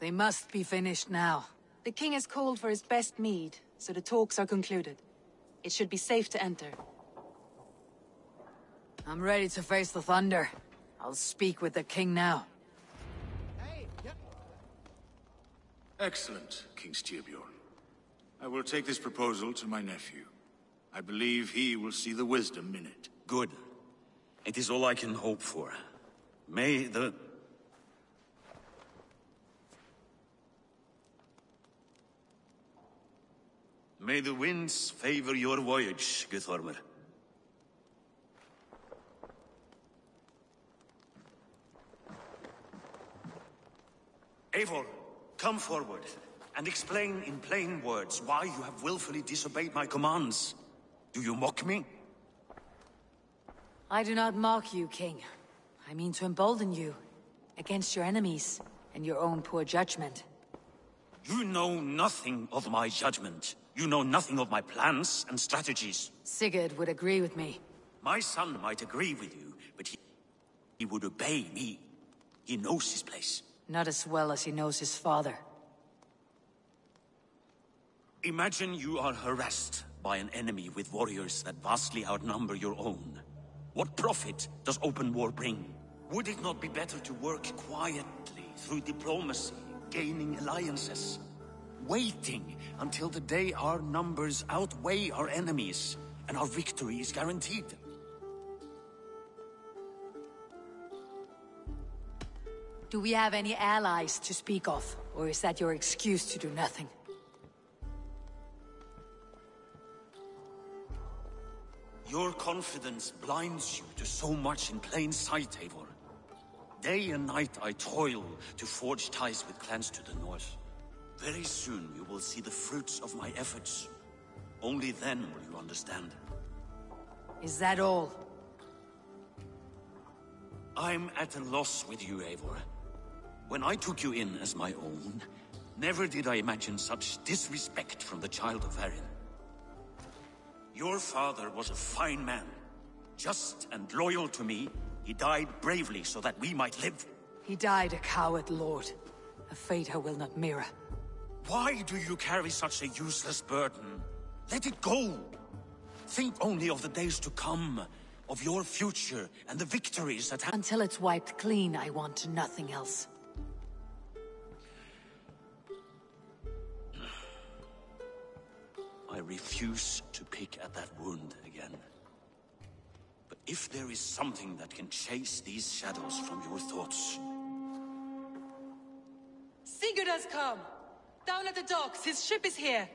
They must be finished now. The king has called for his best mead, so the talks are concluded. It should be safe to enter. I'm ready to face the thunder. I'll speak with the king now. Excellent, King Styrbjorn. I will take this proposal to my nephew. I believe he will see the wisdom in it. Good. It is all I can hope for. May the winds favor your voyage, Guthormer. Eivor, come forward, and explain in plain words why you have willfully disobeyed my commands. Do you mock me? I do not mock you, King. I mean to embolden you, against your enemies, and your own poor judgment. You know nothing of my judgment. You know nothing of my plans and strategies. Sigurd would agree with me. My son might agree with you, but he would obey me. He knows his place. Not as well as he knows his father. Imagine you are harassed by an enemy with warriors that vastly outnumber your own. What profit does open war bring? Would it not be better to work quietly through diplomacy, gaining alliances? Waiting until the day our numbers outweigh our enemies, and our victory is guaranteed. Do we have any allies to speak of? Or is that your excuse to do nothing? Your confidence blinds you to so much in plain sight, Eivor. Day and night I toil to forge ties with clans to the north. Very soon you will see the fruits of my efforts. Only then will you understand. Is that all? I'm at a loss with you, Eivor. When I took you in as my own, never did I imagine such disrespect from the child of Varin. Your father was a fine man. Just and loyal to me, he died bravely so that we might live. He died a coward, Lord. A fate I will not mirror. Why do you carry such a useless burden? Let it go! Think only of the days to come, of your future, and the victories that have— Until it's wiped clean, I want nothing else. I refuse to pick at that wound again. But if there is something that can chase these shadows from your thoughts— Sigurd has come! Down at the docks, his ship is here!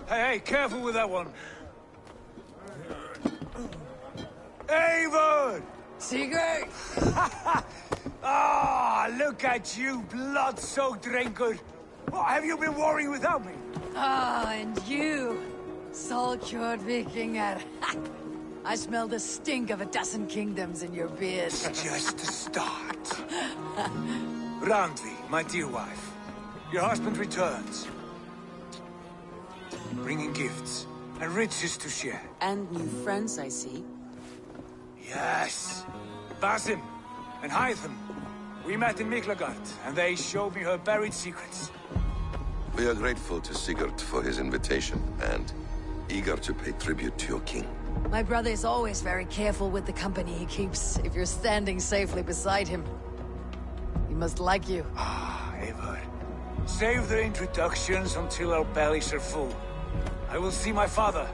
Hey, careful with that one. Eivor! Sigurd! Ah, look at you, blood-soaked drinker. What have you been worrying without me? Ah, and you, soul-cured Vikinger. I smell the stink of a dozen kingdoms in your beard. It's just the start. Randvi, my dear wife, your husband returns. Bringing gifts and riches to share. And new friends, I see. Yes. Basim and Hytham. We met in Miklagard, and they showed me her buried secrets. We are grateful to Sigurd for his invitation, and eager to pay tribute to your king. My brother is always very careful with the company he keeps, if you're standing safely beside him. He must like you. Ah, Eivor. Save the introductions until our bellies are full. I will see my father.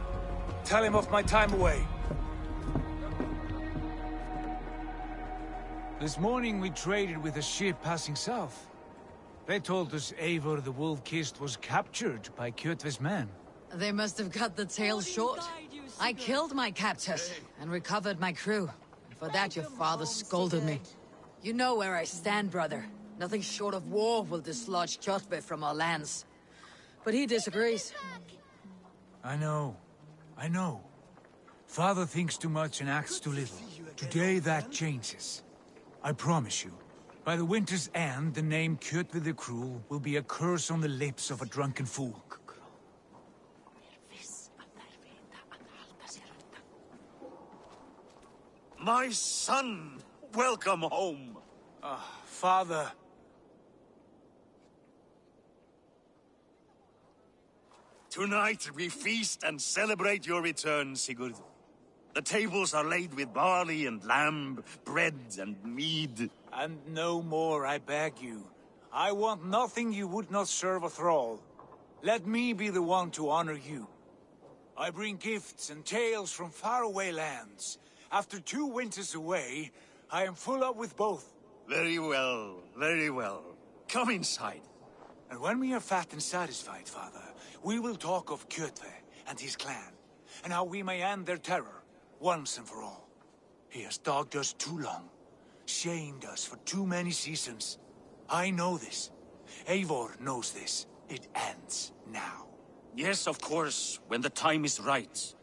Tell him of my time away. This morning we traded with a ship passing south. They told us Eivor the Wolf-Kissed was captured by Kjotve's men. They must have cut the tail short. I killed my captors and recovered my crew. If For that your father scolded me. You know where I stand, brother. Nothing short of war will dislodge Kjotve from our lands. But he disagrees. I know. Father thinks too much and acts too little. Today that changes. I promise you. By the winter's end, the name Kjotve the Cruel will be a curse on the lips of a drunken fool. My son! Welcome home! Father... Tonight we feast and celebrate your return, Sigurd. The tables are laid with barley and lamb, bread and mead. And no more, I beg you. I want nothing you would not serve a thrall. Let me be the one to honor you. I bring gifts and tales from faraway lands. After 2 winters away, I am full up with both. Very well, very well. Come inside. And when we are fat and satisfied, Father, we will talk of Kjotve and his clan, and how we may end their terror, once and for all. He has dogged us too long, shamed us for too many seasons. I know this. Eivor knows this. It ends now. Yes, of course, when the time is right.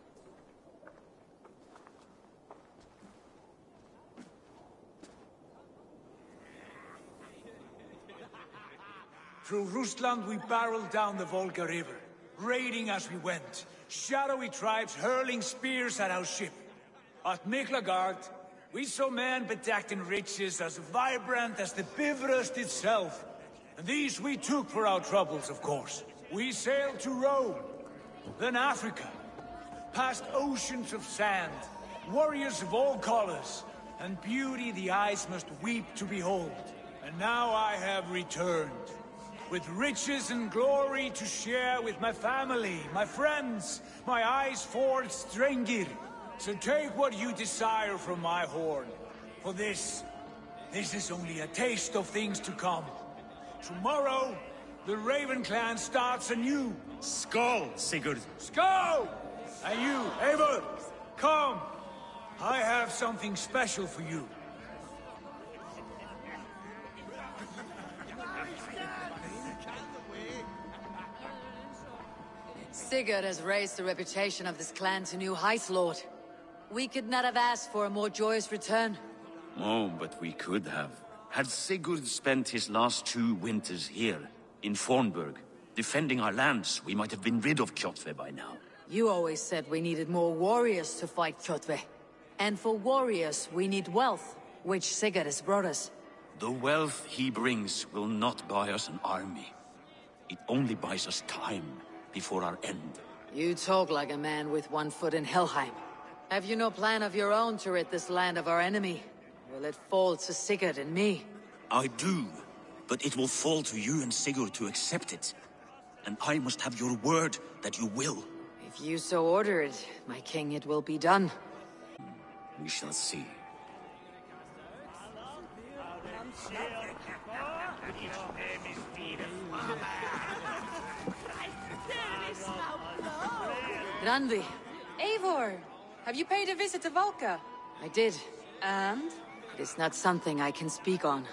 Through Rusland we barreled down the Volga River, raiding as we went, shadowy tribes hurling spears at our ship. At Miklagard, we saw men bedecked in riches as vibrant as the Bifrost itself. And these we took for our troubles, of course. We sailed to Rome, then Africa, past oceans of sand, warriors of all colors, and beauty the eyes must weep to behold. And now I have returned, with riches and glory to share with my family, my friends, my eyes-forged Strengir. So take what you desire from my horn. For this is only a taste of things to come. Tomorrow, the Raven clan starts anew. Skål, Sigurd. Skål! And you, Eivor, come. I have something special for you. Sigurd has raised the reputation of this clan to new heights, Lord. We could not have asked for a more joyous return. Oh, but we could have. Had Sigurd spent his last 2 winters here, in Fornburg, defending our lands, we might have been rid of Kjotve by now. You always said we needed more warriors to fight Kjotve. And for warriors, we need wealth, which Sigurd has brought us. The wealth he brings will not buy us an army. It only buys us time before our end. You talk like a man with one foot in Helheim. Have you no plan of your own to rid this land of our enemy? Will it fall to Sigurd and me? I do, but it will fall to you and Sigurd to accept it. And I must have your word that you will. If you so order it, my king, it will be done. We shall see. Grandi, Eivor, have you paid a visit to Valka? I did. And? It is not something I can speak on.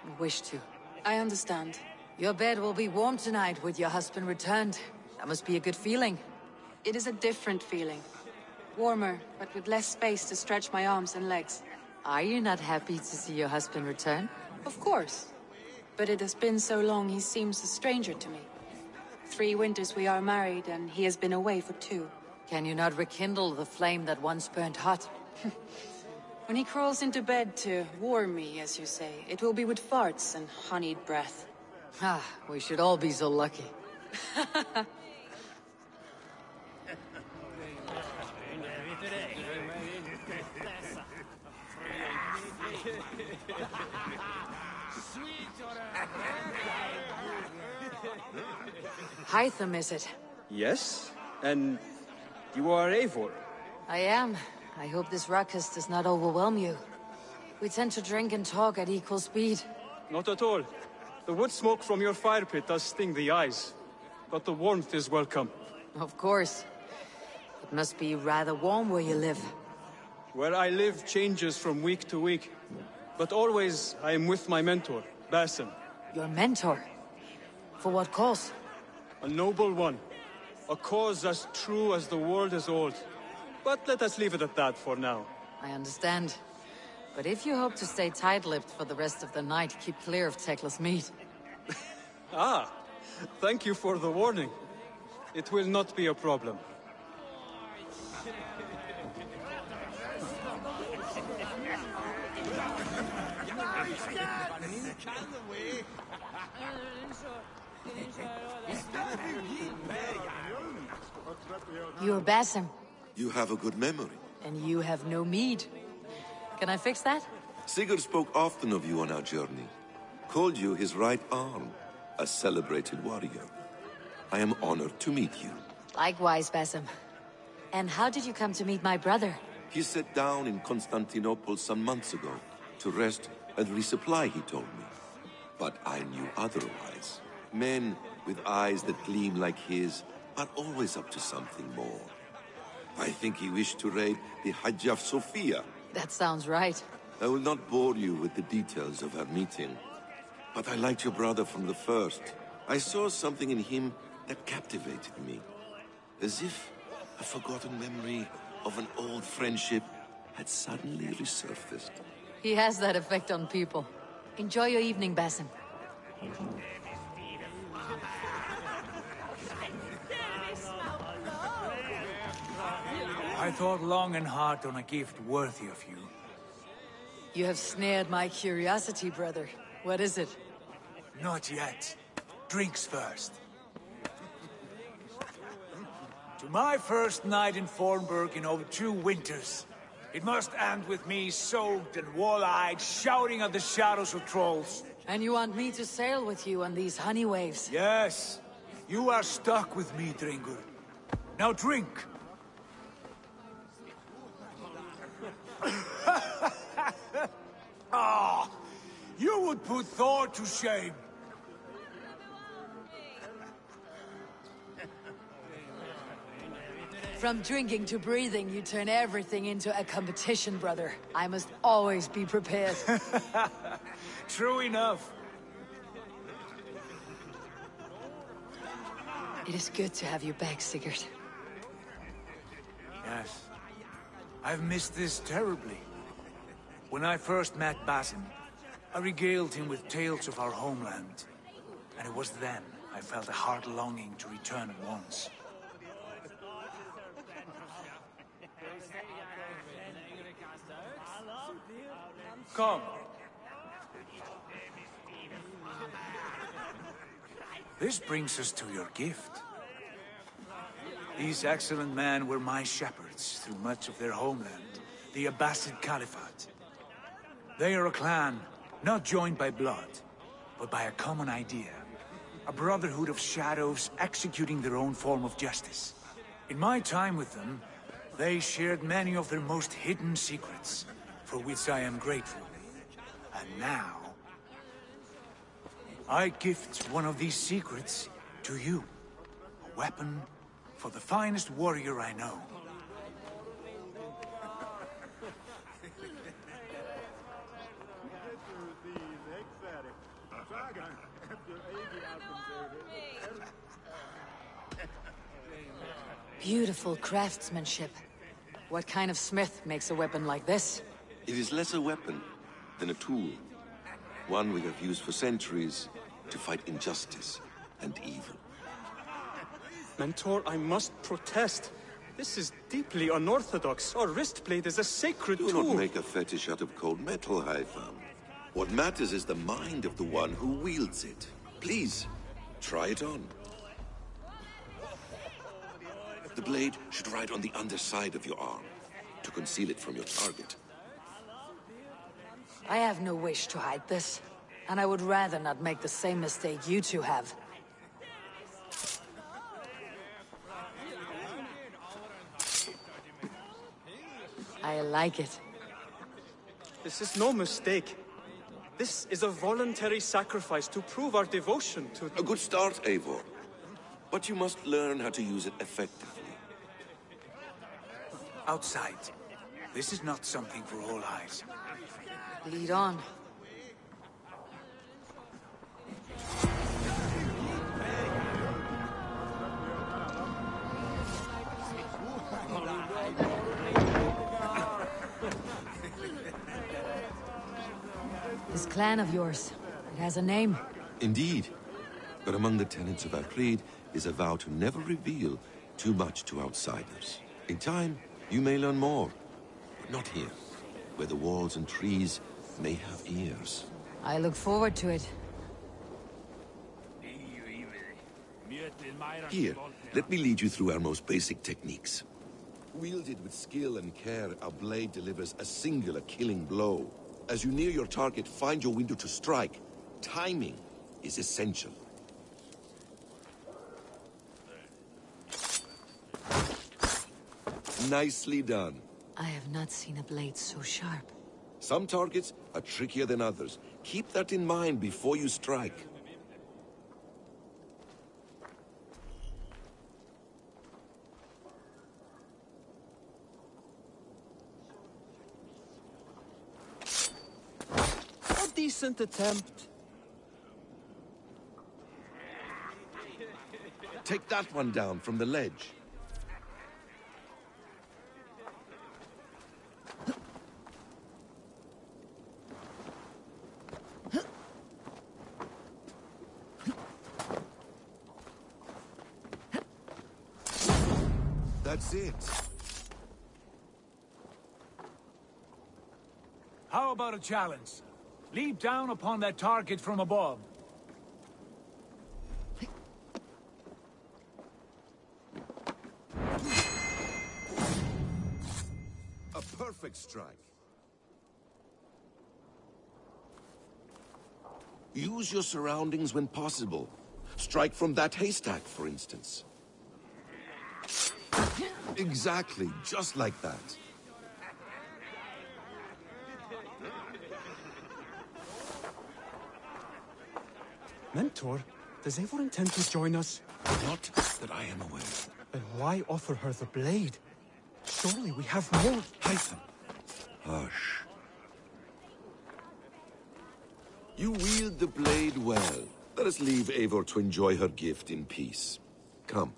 I wish to. I understand. Your bed will be warm tonight with your husband returned. That must be a good feeling. It is a different feeling. Warmer, but with less space to stretch my arms and legs. Are you not happy to see your husband return? Of course. But it has been so long he seems a stranger to me. 3 winters we are married, and he has been away for 2. Can you not rekindle the flame that once burned hot? When he crawls into bed to warm me, as you say, it will be with farts and honeyed breath. Ah, we should all be so lucky. Hytham, is it? Yes? And you are Eivor? I am. I hope this ruckus does not overwhelm you. We tend to drink and talk at equal speed. Not at all. The wood smoke from your fire pit does sting the eyes. But the warmth is welcome. Of course. It must be rather warm where you live. Where I live changes from week to week. But always, I am with my mentor, Basim. Your mentor? For what cause? A noble one. A cause as true as the world is old. But let us leave it at that for now. I understand. But if you hope to stay tight-lipped for the rest of the night, keep clear of Tekla's meat. Ah, thank you for the warning. It will not be a problem. You're Basim, You have a good memory. and you have no mead. Can I fix that? Sigurd spoke often of you on our journey. Called you his right arm, a celebrated warrior. I am honored to meet you. Likewise, Basim. And how did you come to meet my brother? He sat down in Constantinople some months ago to rest and resupply, he told me. But I knew otherwise. Men with eyes that gleam like his are always up to something more. I think he wished to raid the Hajj of Sophia. That sounds right. I will not bore you with the details of our meeting. But I liked your brother from the first. I saw something in him that captivated me. As if a forgotten memory of an old friendship had suddenly resurfaced. He has that effect on people. Enjoy your evening, Basim. I thought long and hard on a gift worthy of you. You have snared my curiosity, brother. What is it? Not yet. Drinks first. To my first night in Fornburg in over 2 winters. It must end with me soaked and wall-eyed, shouting at the shadows of trolls. And you want me to sail with you on these honey waves? Yes. You are stuck with me, Dringur. Now drink. Ah, you would put Thor to shame. From drinking to breathing, you turn everything into a competition, brother. I must always be prepared. True enough. It is good to have you back, Sigurd. Yes. I've missed this terribly. When I first met Basim, I regaled him with tales of our homeland. And it was then I felt a heart longing to return at once. Come. This brings us to your gift. These excellent men were my shepherds through much of their homeland, the Abbasid Caliphate. They are a clan, not joined by blood, but by a common idea. A brotherhood of shadows executing their own form of justice. In my time with them, they shared many of their most hidden secrets, for which I am grateful. And now, I gift one of these secrets to you. A weapon for the finest warrior I know. Beautiful craftsmanship. What kind of smith makes a weapon like this? It is less a weapon than a tool. One we have used for centuries to fight injustice and evil. Mentor, I must protest. This is deeply unorthodox. Our wrist blade is a sacred Do tool. not make a fetish out of cold metal, Haitham. What matters is the mind of the one who wields it. Please, try it on. The blade should ride on the underside of your arm, to conceal it from your target. I have no wish to hide this, and I would rather not make the same mistake you two have. I like it. This is no mistake. This is a voluntary sacrifice to prove our devotion to... A good start, Eivor. But you must learn how to use it effectively. Outside. This is not something for all eyes. Lead on. This clan of yours, it has a name. Indeed. But among the tenets of our creed is a vow to never reveal too much to outsiders. In time, you may learn more. But not here, where the walls and trees may have ears. I look forward to it. Here, let me lead you through our most basic techniques. Wielded with skill and care, our blade delivers a singular killing blow. As you near your target, find your window to strike. Timing is essential. Nicely done. I have not seen a blade so sharp. Some targets are trickier than others. Keep that in mind before you strike. A decent attempt. Take that one down from the ledge. That's it. How about a challenge? Leap down upon that target from above. A perfect strike. Use your surroundings when possible. Strike from that haystack, for instance. Exactly, just like that. Mentor, does Eivor intend to join us? Not that I am aware. Then why offer her the blade? Surely we have more. Hytham. Hush. You wield the blade well. Let us leave Eivor to enjoy her gift in peace. Come.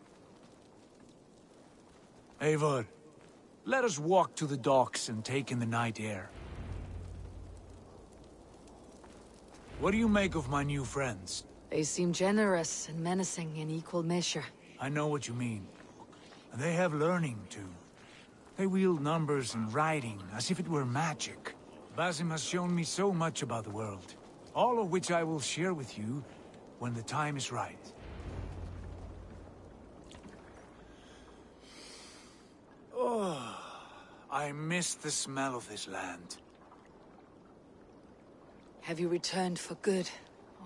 Eivor, let us walk to the docks and take in the night air. What do you make of my new friends? They seem generous and menacing in equal measure. I know what you mean. And they have learning, too. They wield numbers and writing as if it were magic. Basim has shown me so much about the world, all of which I will share with you when the time is right. Oh, I miss the smell of this land. Have you returned for good?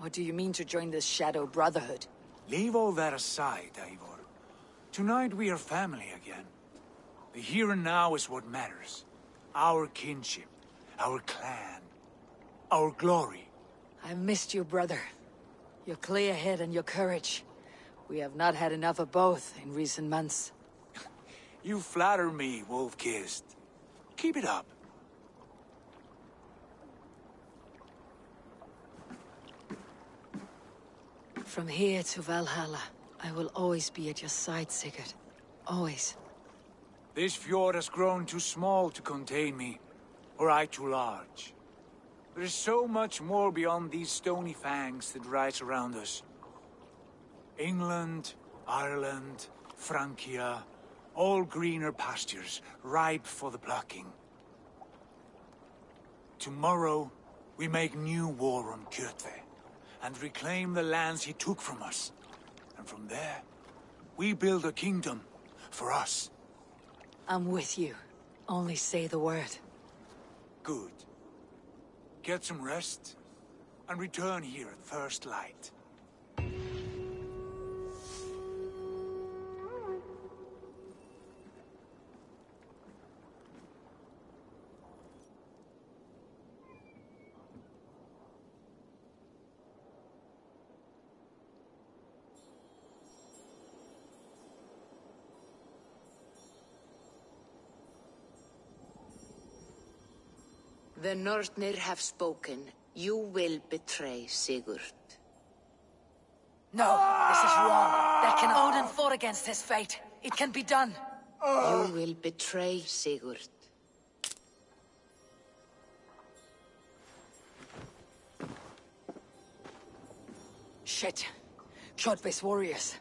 Or do you mean to join this Shadow Brotherhood? Leave all that aside, Eivor. Tonight we are family again. The here and now is what matters. Our kinship, our clan, our glory. I've missed you, brother. Your clear head and your courage. We have not had enough of both in recent months. You flatter me, Wolf-Kissed. Keep it up. From here to Valhalla, I will always be at your side, Sigurd. Always. This fjord has grown too small to contain me, or I too large. There is so much more beyond these stony fangs that rise around us. England, Ireland, Francia, all greener pastures, ripe for the plucking. Tomorrow, we make new war on Kjotve, and reclaim the lands he took from us. And from there, we build a kingdom for us. I'm with you. Only say the word. Good. Get some rest, and return here at first light. The Nornir have spoken. You will betray Sigurd. No, this is wrong. That can Odin fought against his fate. It can be done. You will betray Sigurd. Shit. Kjotve's warriors.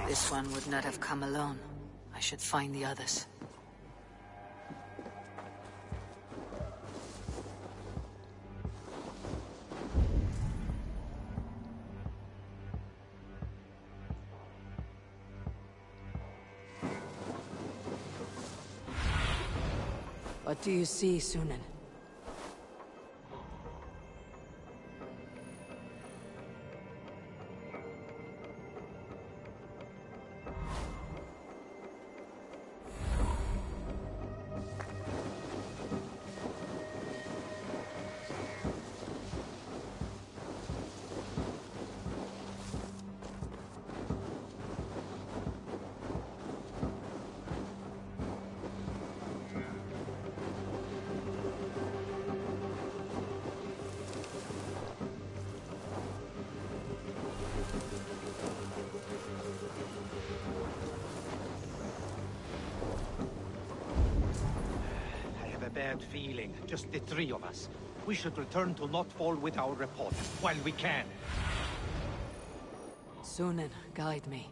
This one would not have come alone. I should find the others. What do you see, Sunan? Bad feeling, just the three of us. We should return to Notfall with our report, while we can. Sunan, guide me.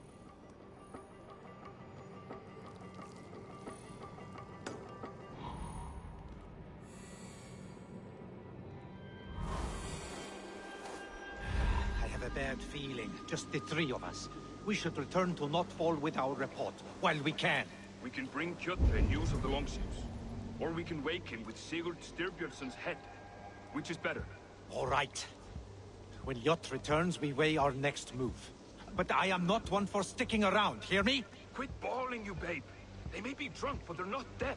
I have a bad feeling, just the three of us. We should return to Notfall with our report, while we can. We can bring Kjotve news of the longships. Or we can wake him with Sigurd Styrbjörnsson's head. Which is better? All right. When Jot returns, we weigh our next move. But I am not one for sticking around, hear me? Quit bawling, you babe. They may be drunk, but they're not dead.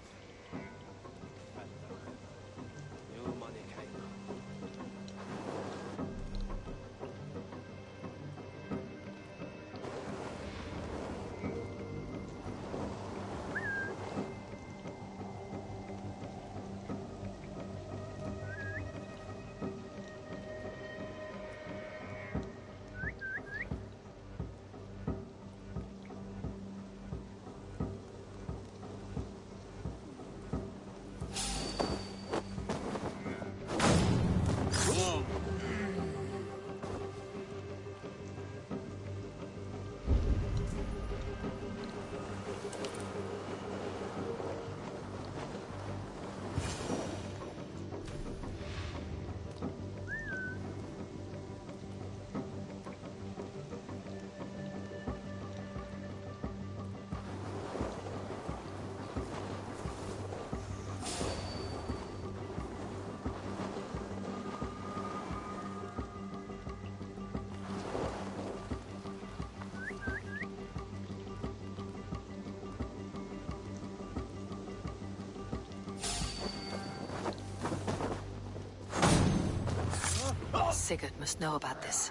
Sigurd must know about this.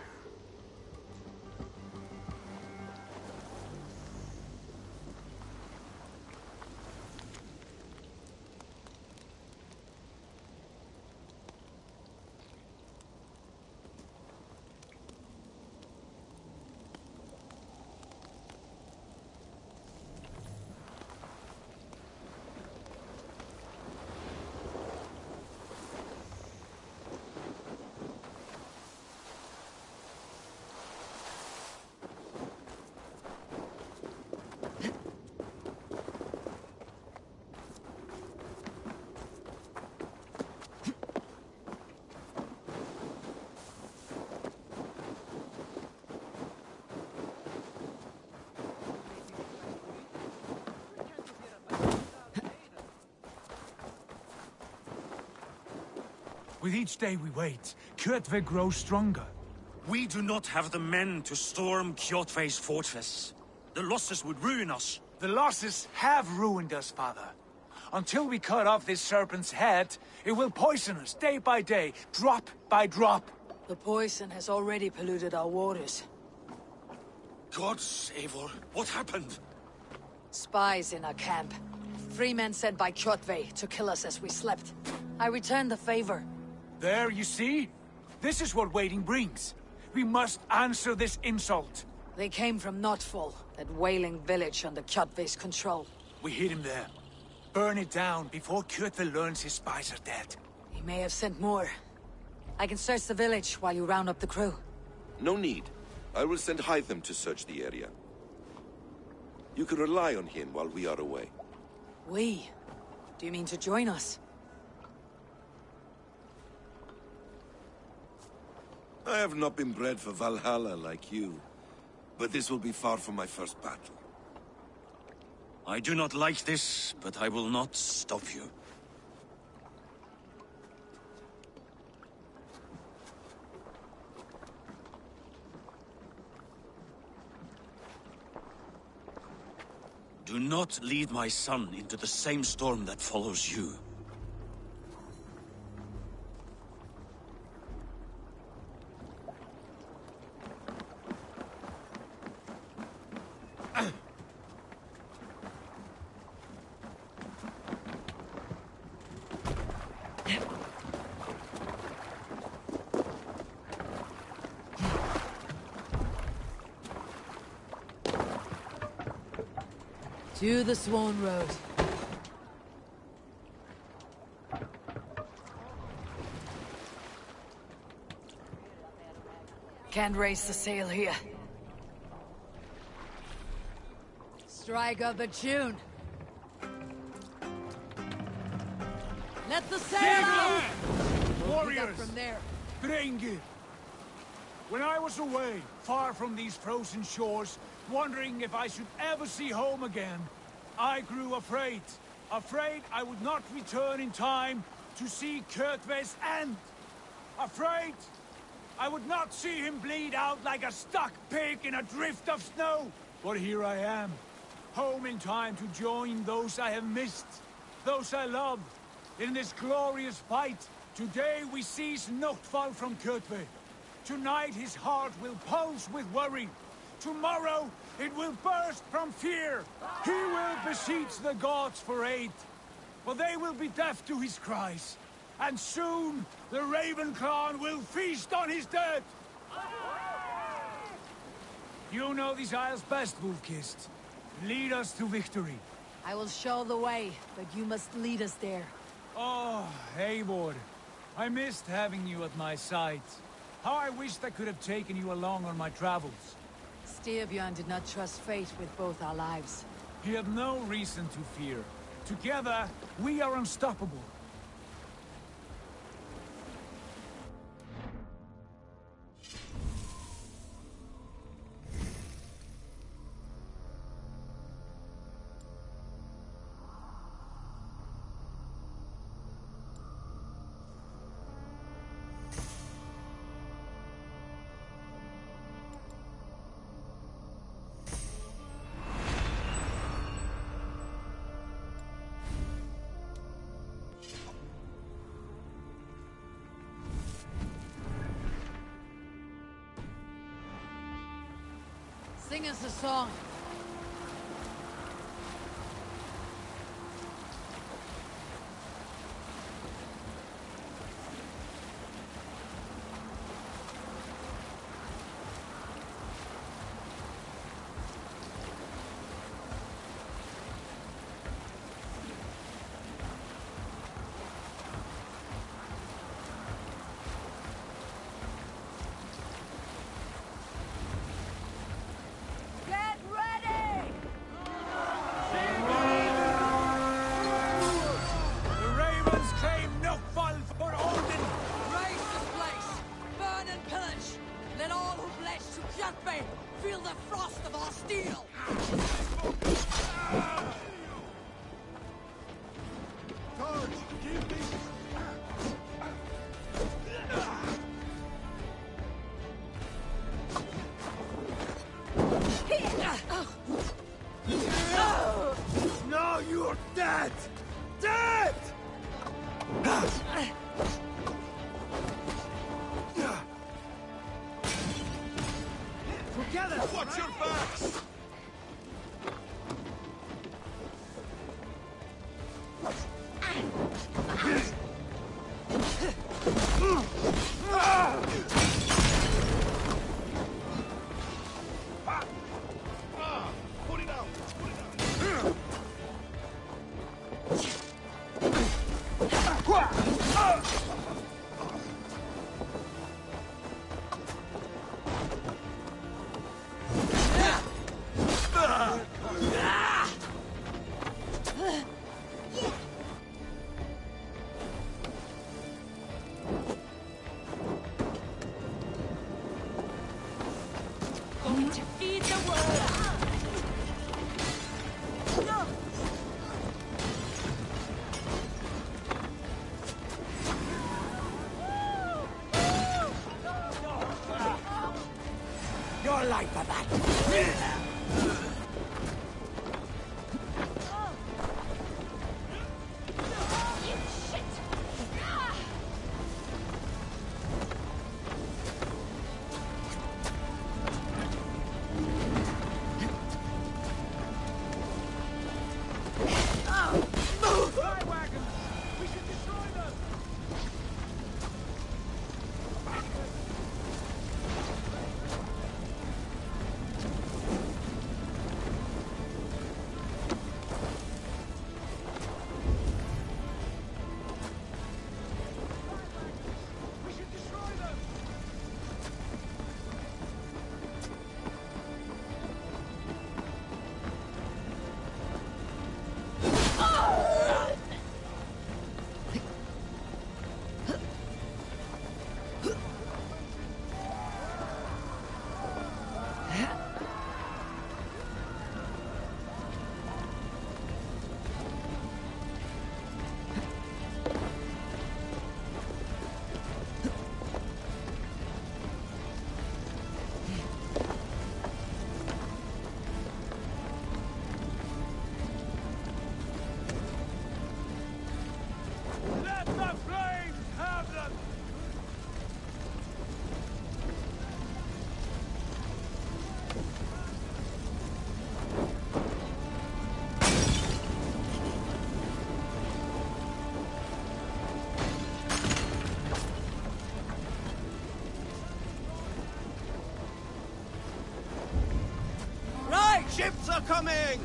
With each day we wait, Kjotve grows stronger. We do not have the men to storm Kjotve's fortress. The losses would ruin us. The losses have ruined us, father. Until we cut off this serpent's head, it will poison us day by day, drop by drop. The poison has already polluted our waters. God save her. What happened? Spies in our camp. 3 men sent by Kjotve to kill us as we slept. I returned the favor. There, you see? This is what waiting brings. We must answer this insult. They came from Notfall, that whaling village under Kjotve's control. We hid him there. Burn it down before Kjotve learns his spies are dead. He may have sent more. I can search the village while you round up the crew. No need. I will send Hytham to search the area. You can rely on him while we are away. We? Do you mean to join us? I have not been bred for Valhalla like you, but this will be far from my first battle. I do not like this, but I will not stop you. Do not lead my son into the same storm that follows you. To the Swan Road. Can't raise the sail here. Strike up a tune. Let the sail out! Warriors! From there. Drengir! When I was away, far from these frozen shores, wondering if I should ever see home again, I grew afraid. Afraid I would not return in time to see Kjotve's end. Afraid I would not see him bleed out like a stuck pig in a drift of snow. But here I am, home in time to join those I have missed, those I love, in this glorious fight. Today we seize Notfall from Kjotve. Tonight his heart will pulse with worry. Tomorrow it will burst from fear. He will beseech the gods for aid. But they will be deaf to his cries. And soon the Raven clan will feast on his dead. You know these isles best, Wolf-Kissed. Lead us to victory. I will show the way, but you must lead us there. Oh, Eivor. I missed having you at my side. How I wished I could have taken you along on my travels. Styrbjörn did not trust fate with both our lives. He had no reason to fear. Together, we are unstoppable. Sing us a song. Get ready! Your life for that! Ships are coming!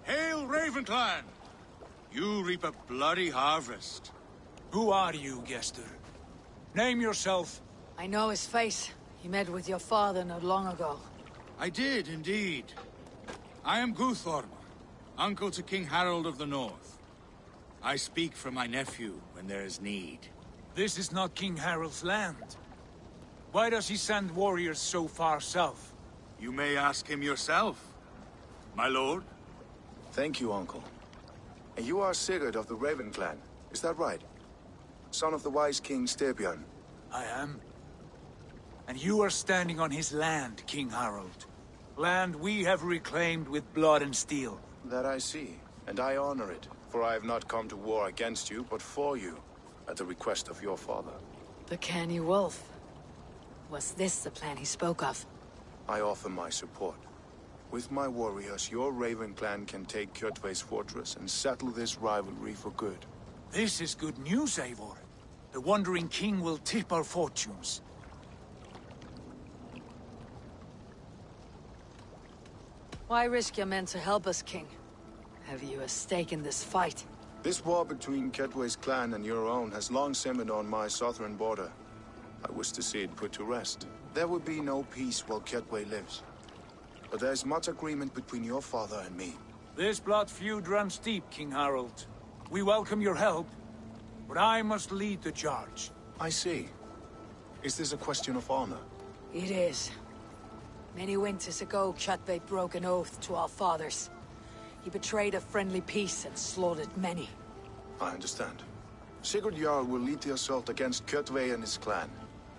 Hail, Ravenclan! You reap a bloody harvest. Who are you, Gester? Name yourself. I know his face. He met with your father not long ago. I did, indeed. I am Guthorm, uncle to King Harold of the North. I speak for my nephew when there is need. This is not King Harold's land. Why does he send warriors so far south? You may ask him yourself, my lord. Thank you, uncle. And you are Sigurd of the Raven clan, is that right? Son of the wise King Styrbjörn. I am. And you are standing on his land, King Harold. Land we have reclaimed with blood and steel. That I see, and I honor it, for I have not come to war against you, but for you, at the request of your father. The canny wolf. Was this the plan he spoke of? I offer my support. With my warriors, your Raven clan can take Kjotve's fortress and settle this rivalry for good. This is good news, Eivor. The Wandering King will tip our fortunes. Why risk your men to help us, King? Have you a stake in this fight? This war between Kjotve's clan and your own has long simmered on my southern border. I wish to see it put to rest. There will be no peace while Kjotve lives. But there's much agreement between your father and me. This blood feud runs deep, King Harold. We welcome your help, but I must lead the charge. I see. Is this a question of honor? It is. Many winters ago, Kjotve broke an oath to our fathers. He betrayed a friendly peace and slaughtered many. I understand. Sigurd Jarl will lead the assault against Kjotve and his clan.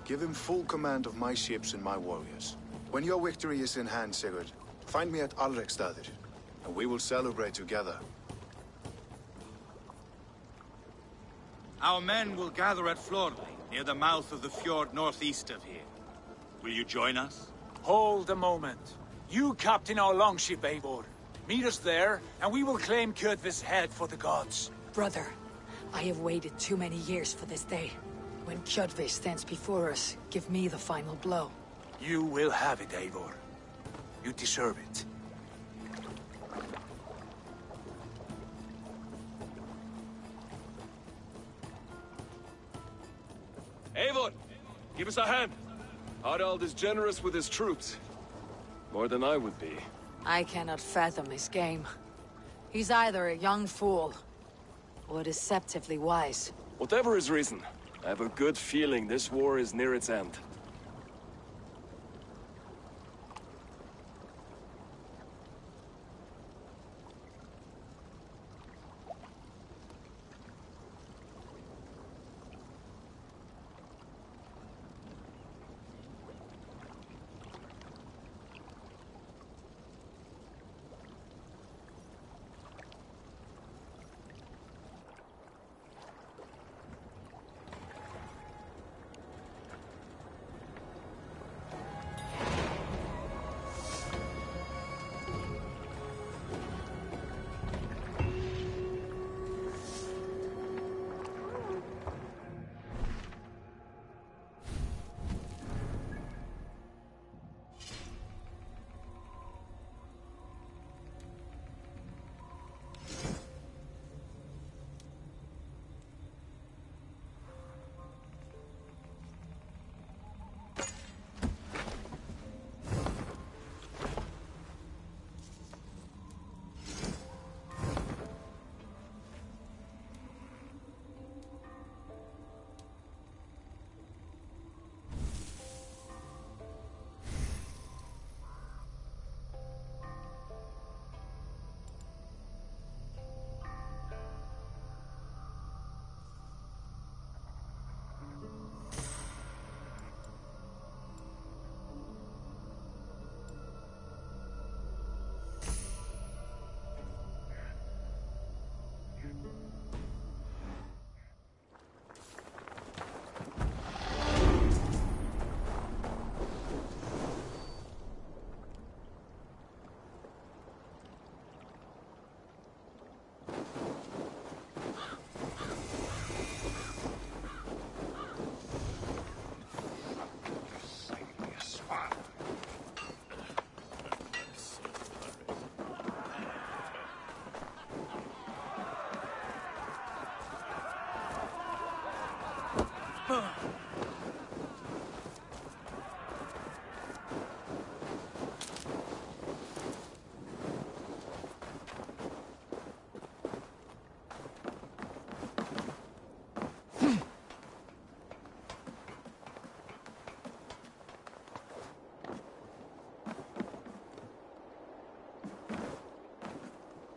Give him full command of my ships and my warriors. When your victory is in hand, Sigurd, find me at Alrekstadir, and we will celebrate together. Our men will gather at Florli, near the mouth of the fjord northeast of here. Will you join us? Hold a moment. You captain our longship, Eivor. Meet us there, and we will claim Kjotve's head for the gods. Brother, I have waited too many years for this day. When Kjotve stands before us, give me the final blow. You will have it, Eivor. You deserve it. Eivor, give us a hand. Harald is generous with his troops. More than I would be. I cannot fathom his game. He's either a young fool, or deceptively wise. Whatever his reason, I have a good feeling this war is near its end.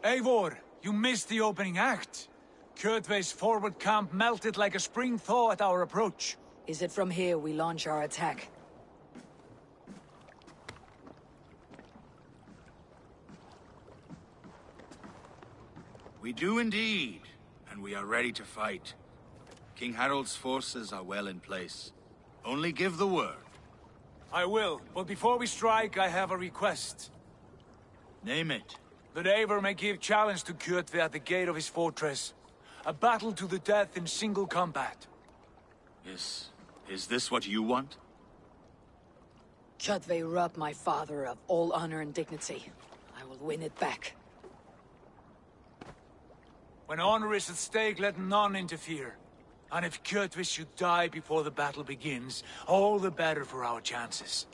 Eivor, you missed the opening act. Kjotve's forward camp melted like a spring thaw at our approach. Is it from here we launch our attack? We do indeed, and we are ready to fight. King Harold's forces are well in place. Only give the word. I will, but before we strike, I have a request. Name it. That Eivor may give challenge to Kjotve at the gate of his fortress. A battle to the death in single combat. Is this what you want? Kjotve robbed my father of all honor and dignity. I win it back. When honor is at stake, let none interfere. And if Kjotve should die before the battle begins, all the better for our chances.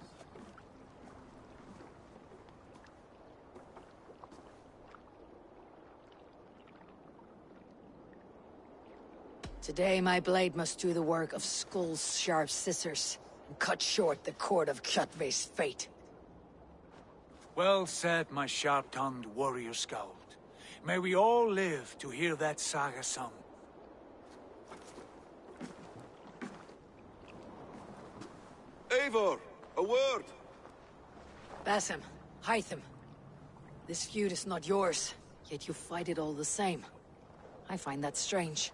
Today my blade must do the work of Skull's sharp scissors, and cut short the cord of Kjotve's fate. Well said, my sharp-tongued warrior scout. May we all live to hear that saga sung. Eivor, a word! Basim, Hytham. This feud is not yours, yet you fight it all the same. I find that strange.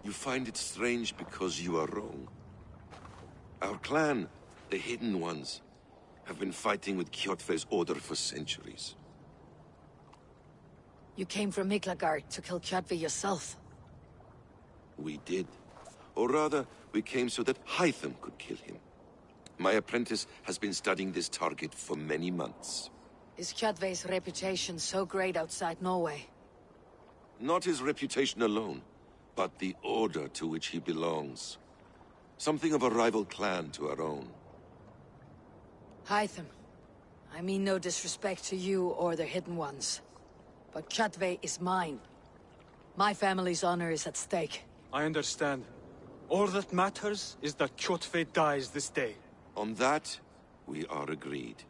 You find it strange because you are wrong. Our clan, the Hidden Ones, have been fighting with Kjotve's order for centuries. You came from Miklagard to kill Kjotve yourself. We did. Or rather, we came so that Hytham could kill him. My apprentice has been studying this target for many months. Is Kjotve's reputation so great outside Norway? Not his reputation alone, but the order to which he belongs. Something of a rival clan to our own. Hytham, I mean no disrespect to you or the Hidden Ones, but Kjotve is mine. My family's honor is at stake. I understand. All that matters is that Kjotve dies this day. On that, we are agreed.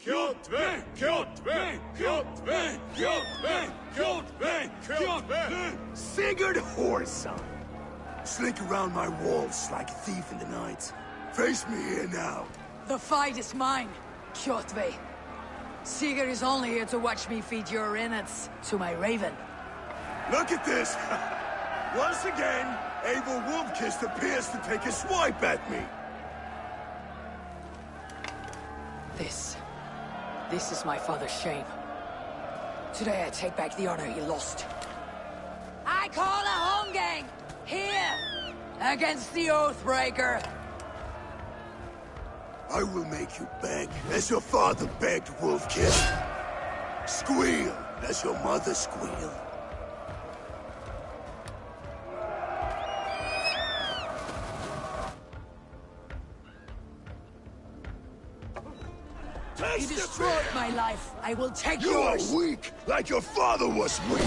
Kjotve! Kjotve! Kjotve! Kjotve! Kjotve! Kjotve! Sigurd Whoreson! Slink around my walls like a thief in the night. Face me here now. The fight is mine, Kjotve. Sigurd is only here to watch me feed your innards to my raven. Look at this! Once again, Eivor Wolfkist appears to take a swipe at me. This is my father's shame. Today I take back the honor he lost. I call a holmgang! Here! Against the Oathbreaker! I will make you beg, as your father begged, Wolfkist. Squeal, as your mother squealed. You destroyed my life. I will take you yours. You are weak, like your father was weak.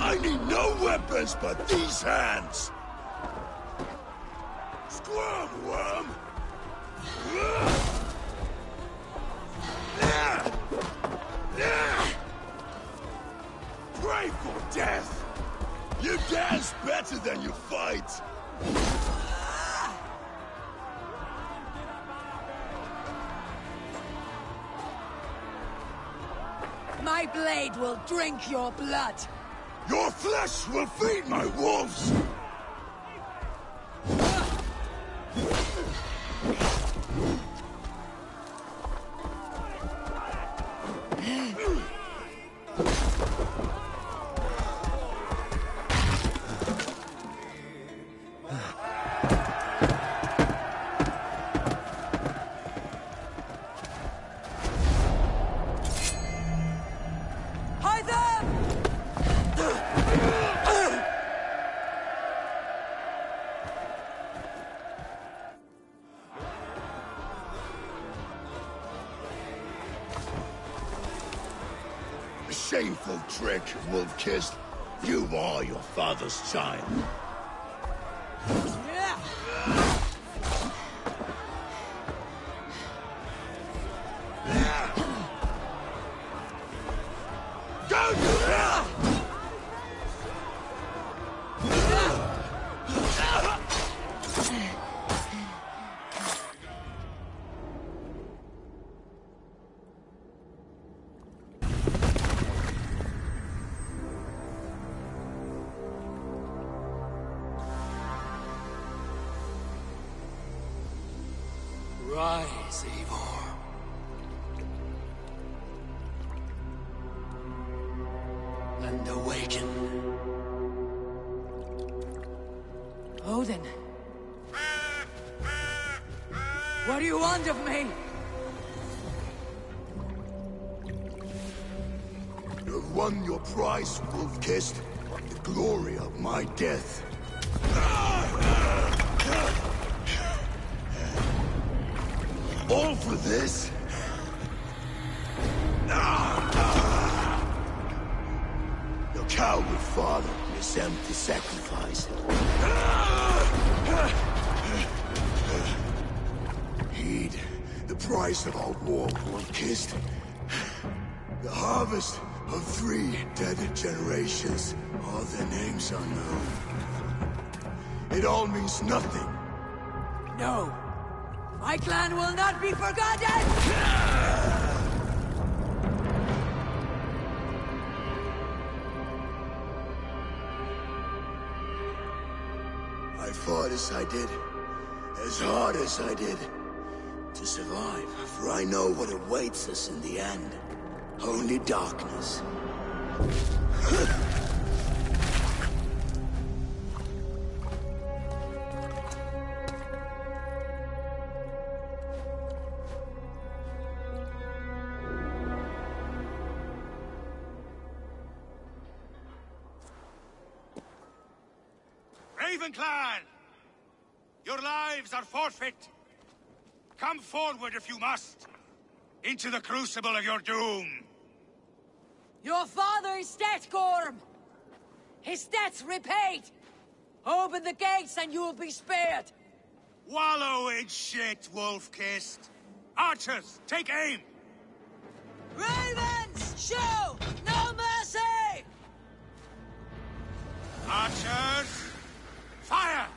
I need no weapons but these hands. Squirm, worm. Pray for death! You dance better than you fight! My blade will drink your blood! Your flesh will feed my wolves! A shameful trick, wolf-kissed. You are your father's child. Rise, Eivor. And awaken. Odin. What do you want of me? You have won your prize, wolf-kissed. The glory of my death. All for this? Your coward father is empty sacrifice. Heed the price of our war, wolf-kissed. The harvest of 3 dead generations. All their names unknown. It all means nothing. No. My clan will not be forgotten! I fought as I did, as hard as I did, to survive, for I know what awaits us in the end. Only darkness. Clan! Your lives are forfeit. Come forward if you must. Into the crucible of your doom. Your father is dead, Gorm! His debt's repaid! Open the gates and you will be spared! Wallow in shit, wolf-kissed. Archers, take aim! Ravens, show no mercy! Archers, fire!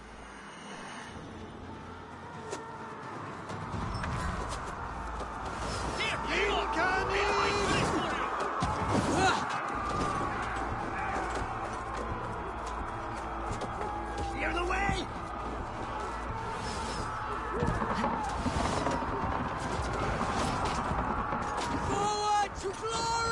Clear the way! Forward to glory!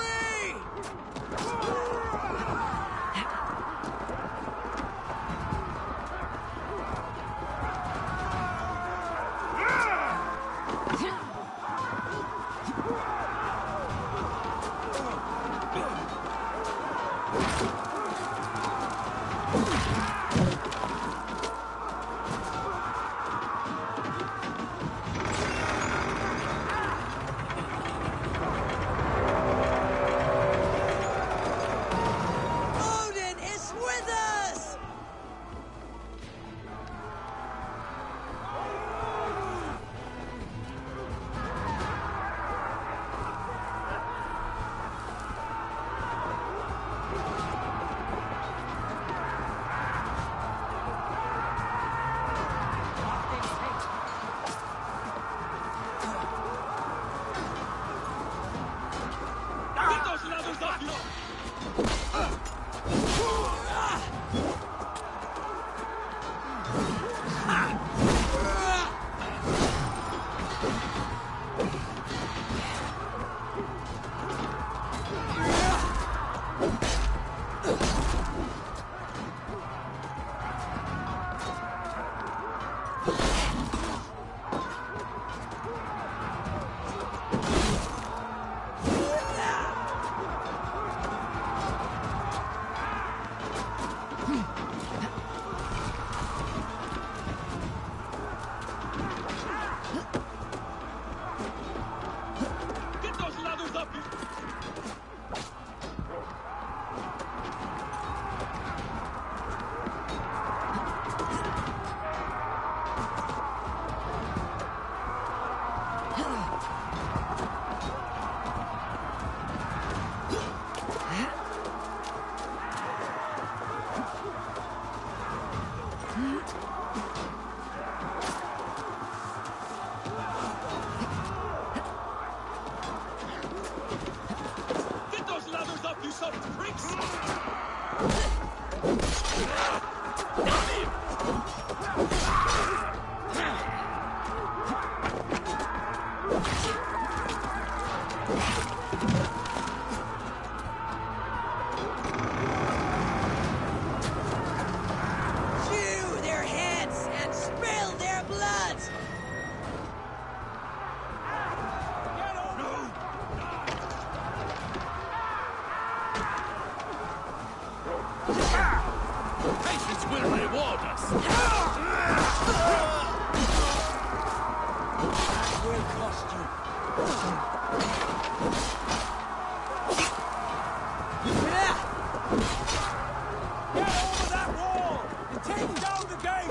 that wall and take down the gate!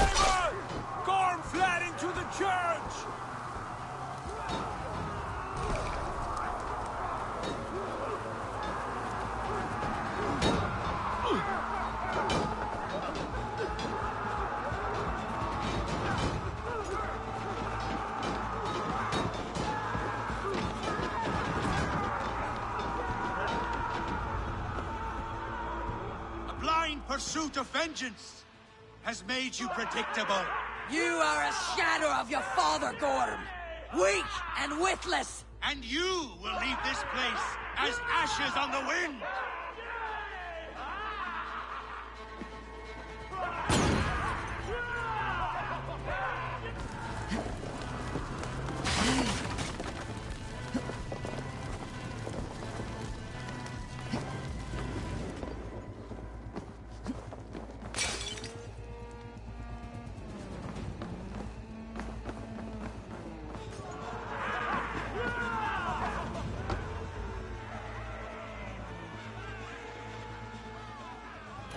Anyone! Gorm fled into the church! Pursuit of vengeance has made you predictable. You are a shadow of your father, Gorm. Weak and witless. And you will leave this place as ashes on the wind.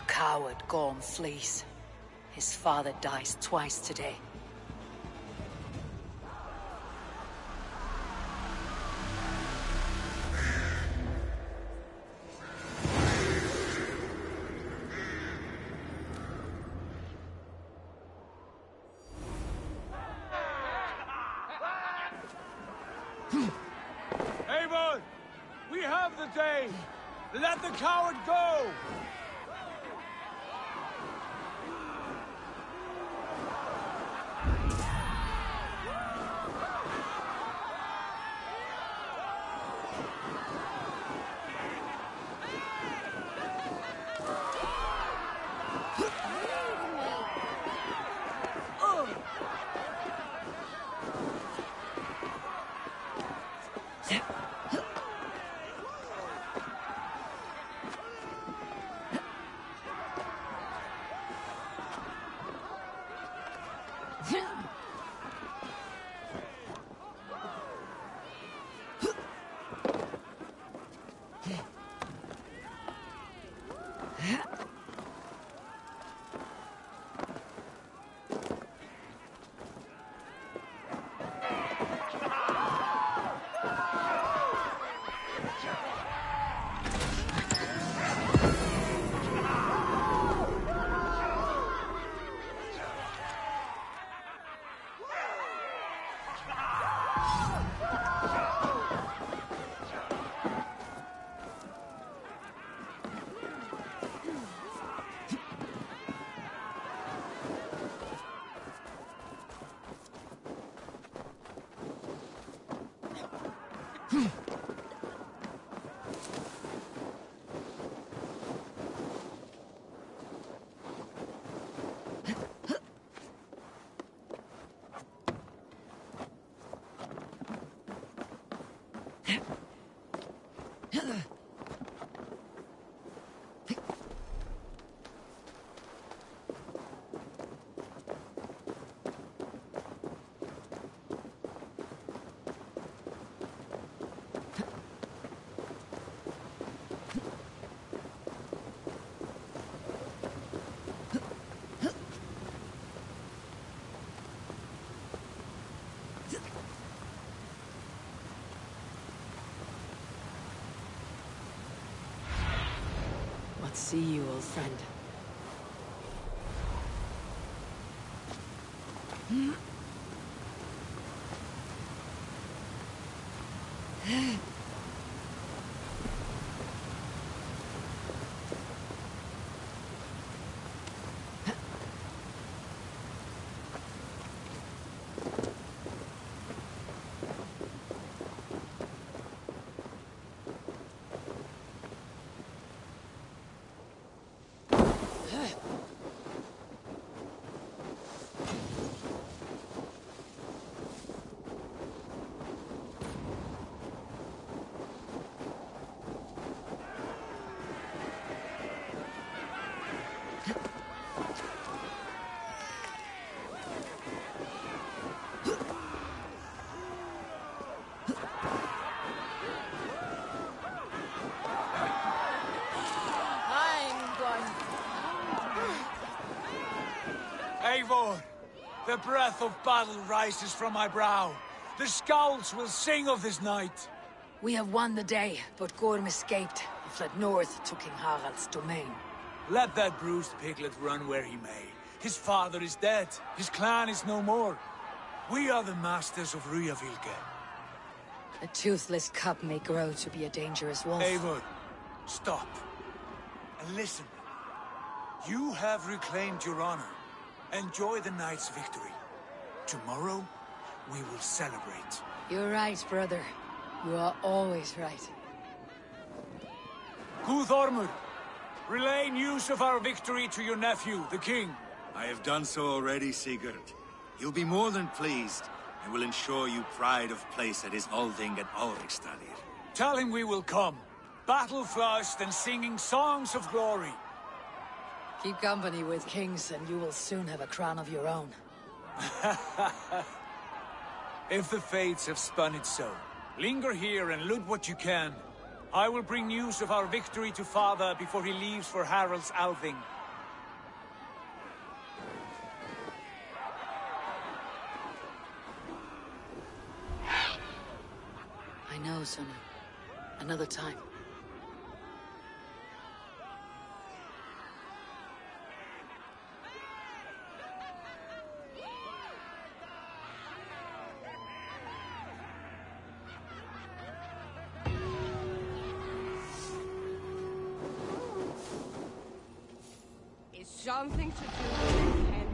Coward Gorm flees. His father dies twice today. Avon! We have the day! Let the coward go! See you, old friend. The breath of battle rises from my brow. The scouts will sing of this night. We have won the day, but Gorm escaped and fled north to King Harald's domain. Let that bruised piglet run where he may. His father is dead. His clan is no more. We are the masters of Ryjavilke. A toothless cub may grow to be a dangerous wolf. Eivor, stop. And listen. You have reclaimed your honor. Enjoy the night's victory. Tomorrow, we will celebrate. You're right, brother. You are always right. Guthormur, relay news of our victory to your nephew, the king. I have done so already, Sigurd. He'll be more than pleased, and will ensure you pride of place at his Alding at Ulrichstadir. Tell him we will come, battle-flushed and singing songs of glory. Keep company with kings, and you will soon have a crown of your own. If the fates have spun it so, linger here and loot what you can. I will bring news of our victory to father before he leaves for Harald's Althing. I know, Sona. Another time. Something to do with the candle.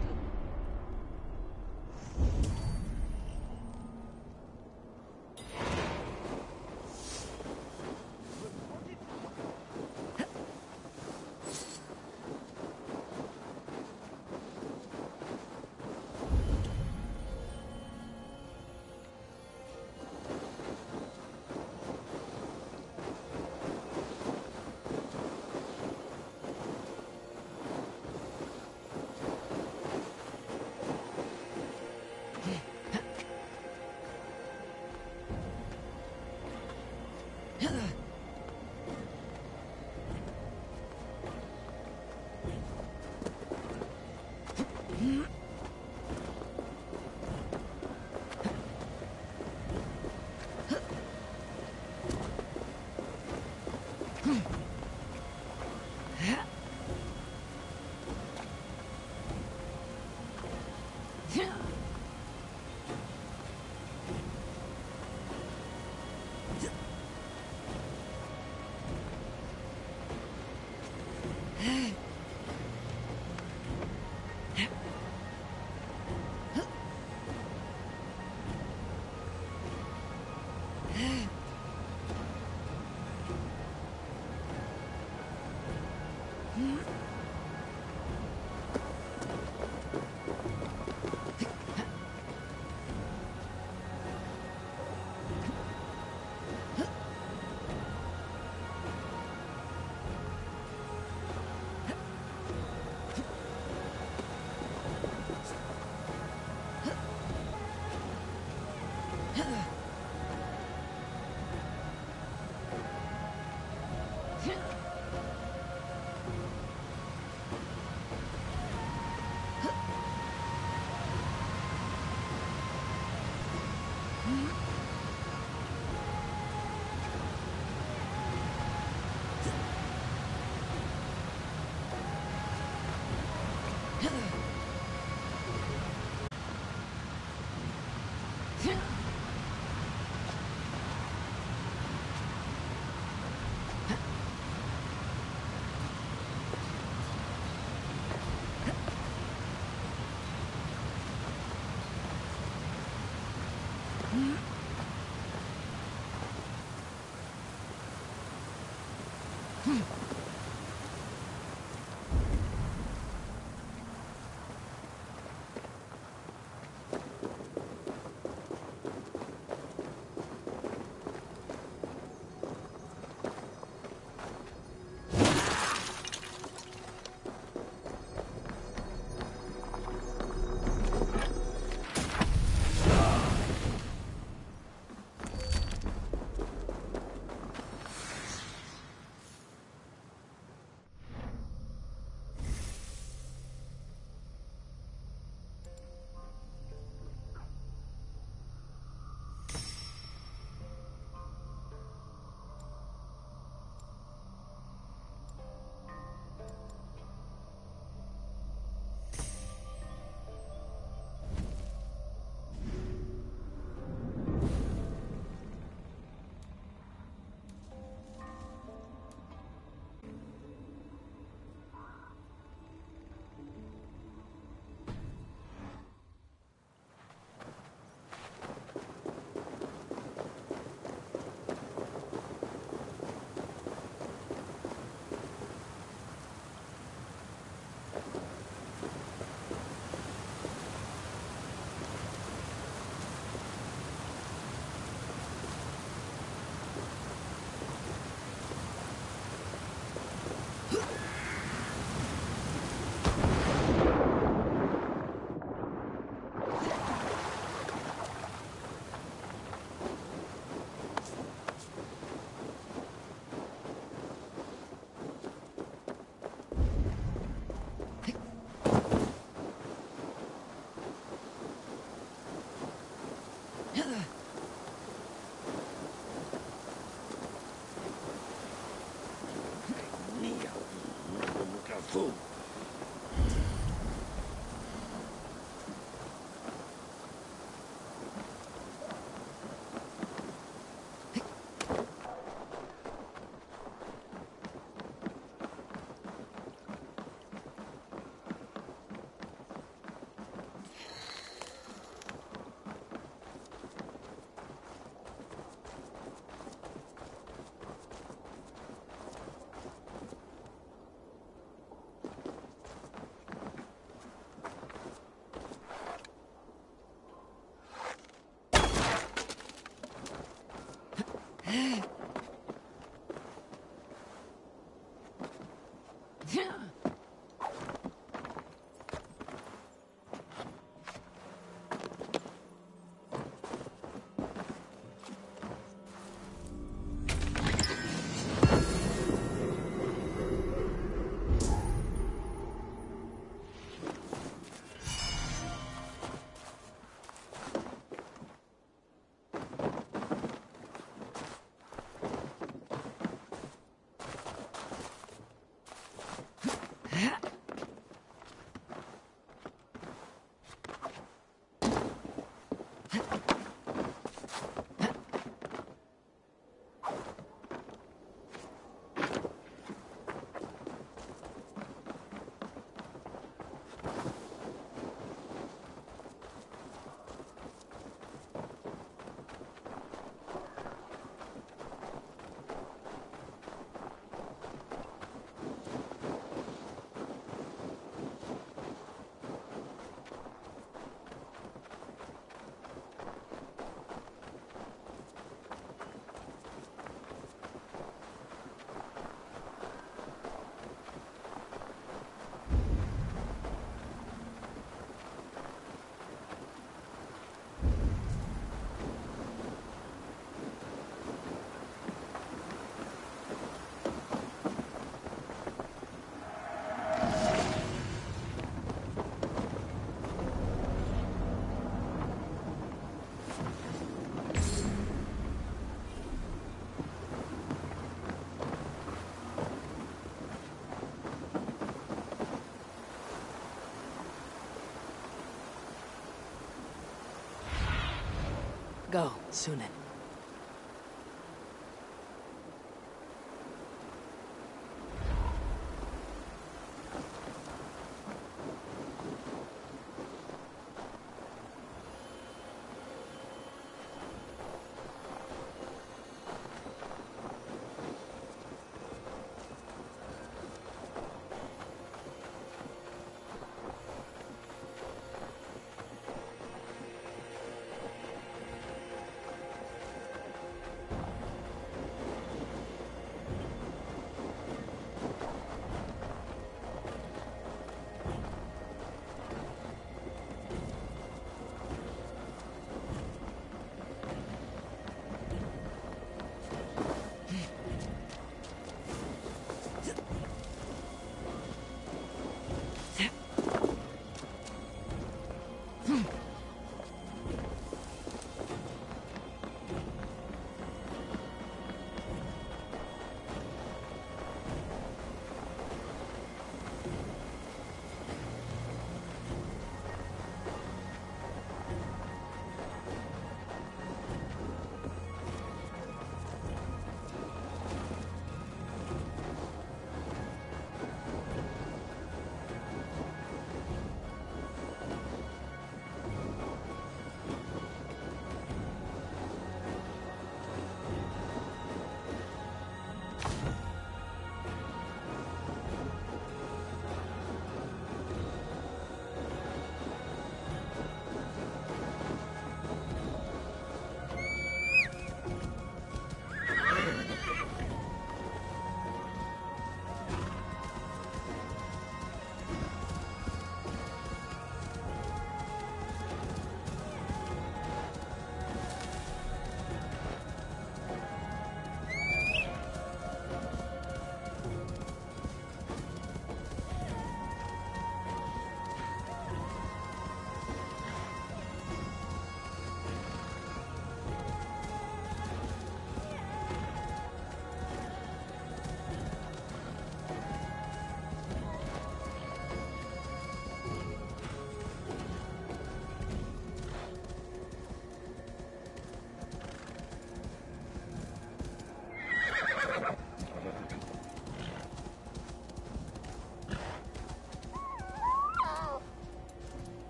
Go, Sunan.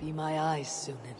be my eyes soon.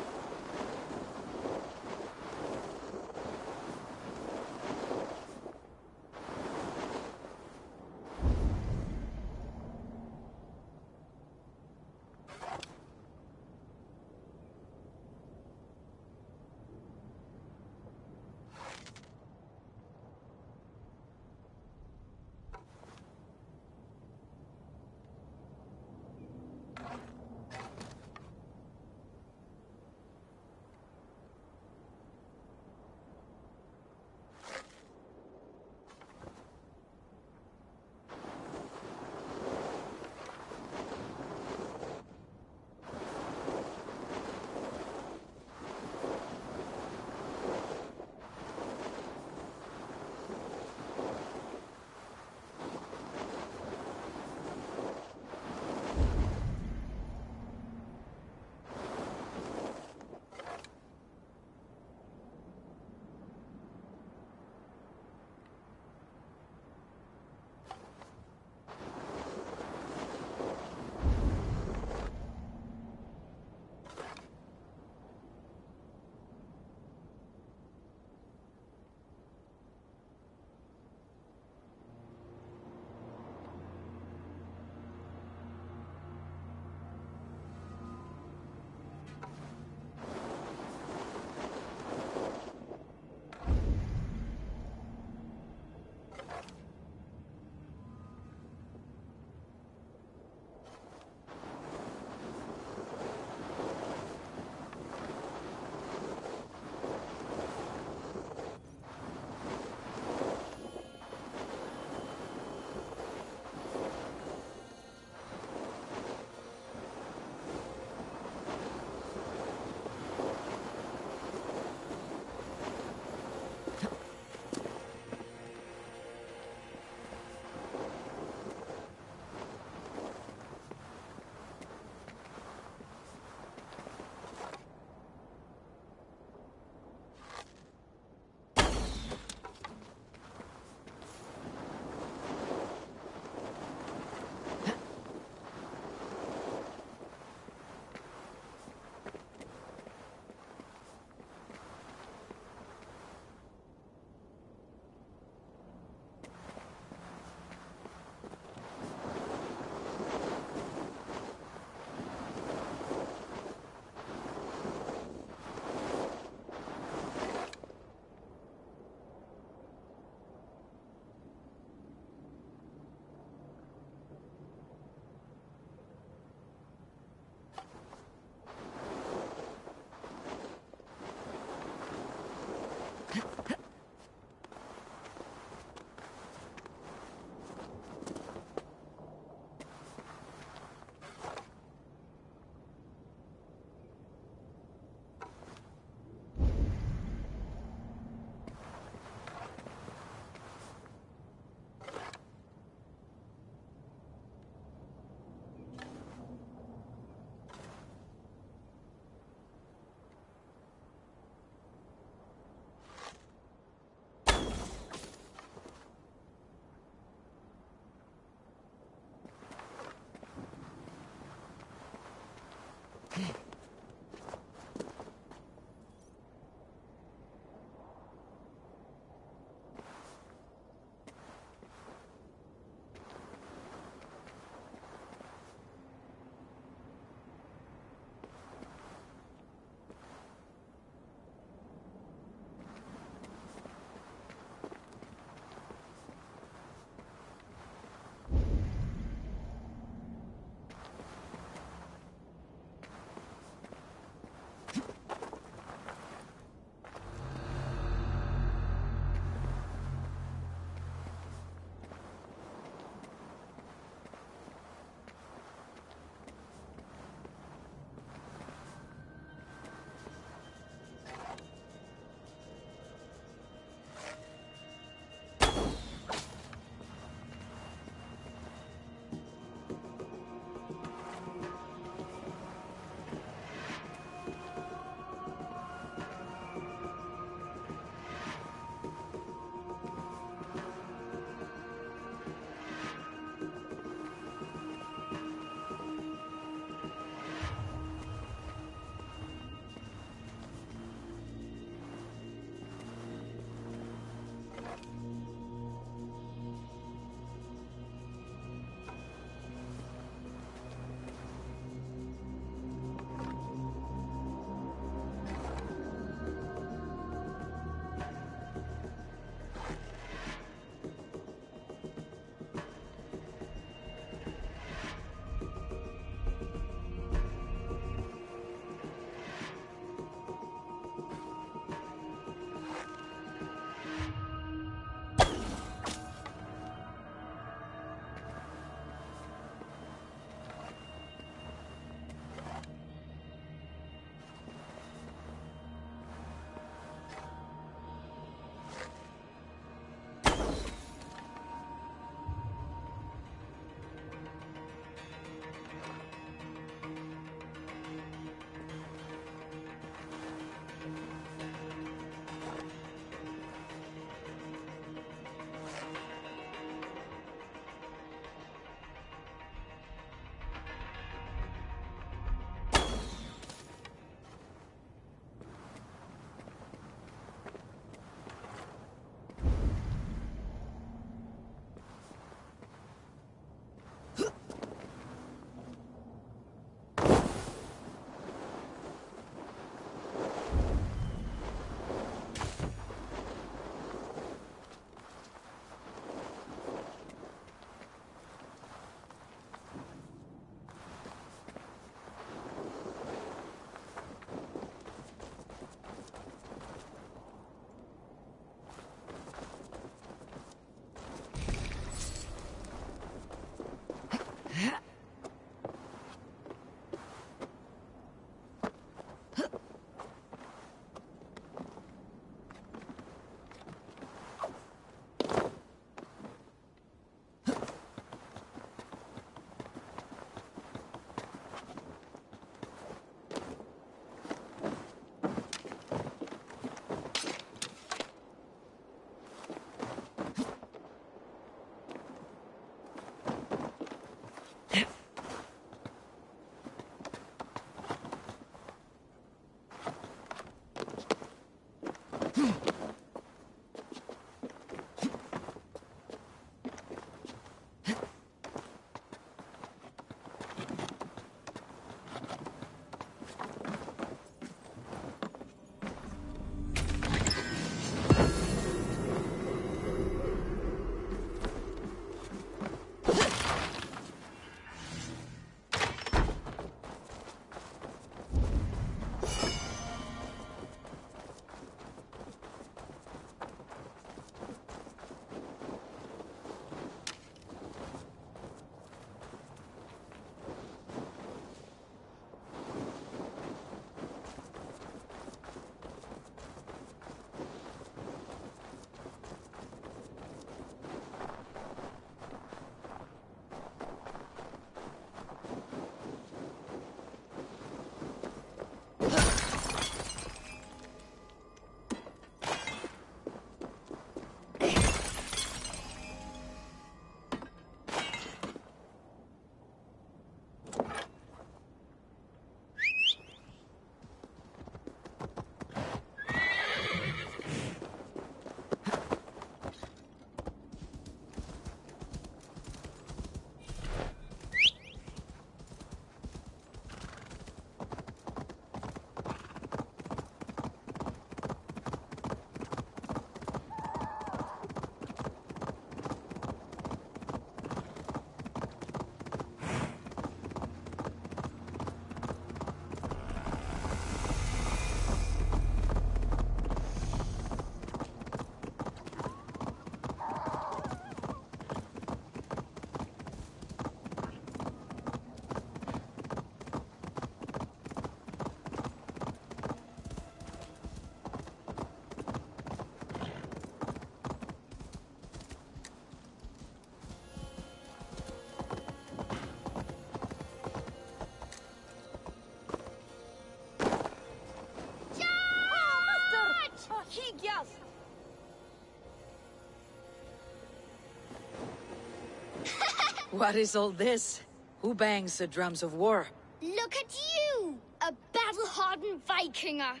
What is all this? Who bangs the drums of war? Look at you! A battle-hardened Vikinger!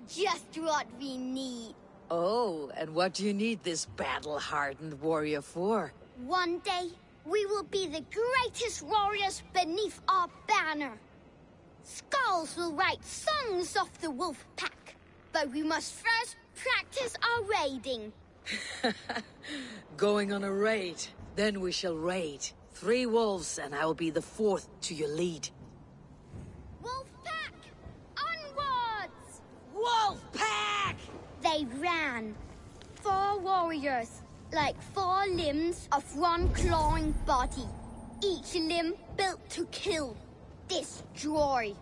Just what we need. Oh, and what do you need this battle-hardened warrior for? One day, we will be the greatest warriors beneath our banner. Skulls will write songs of the wolf pack, but we must first practice our raiding. Going on a raid. Then we shall raid. 3 wolves, and I will be the 4th to your lead. Wolf pack! Onwards! Wolf pack! They ran. 4 warriors, like 4 limbs of one clawing body. Each limb built to kill, destroy.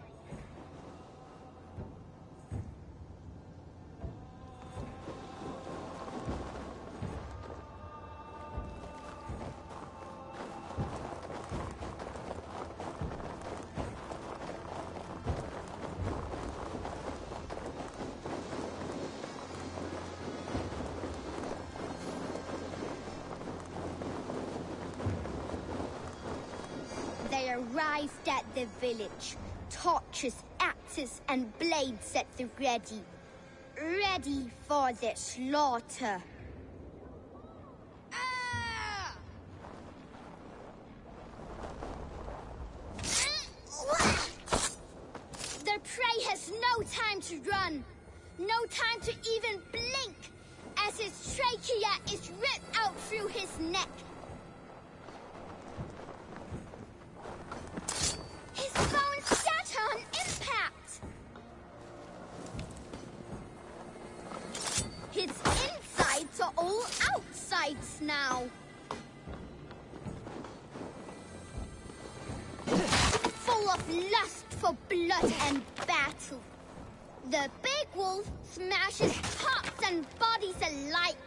They arrived at the village. Torches, axes, and blades at the ready. Ready for the slaughter. Their prey has no time to run. No time to even blink, as his trachea is ripped out through his neck. His bones shatter on impact! His insides are all outsides now. Full of lust for blood and battle. The big wolf smashes hearts and bodies alike.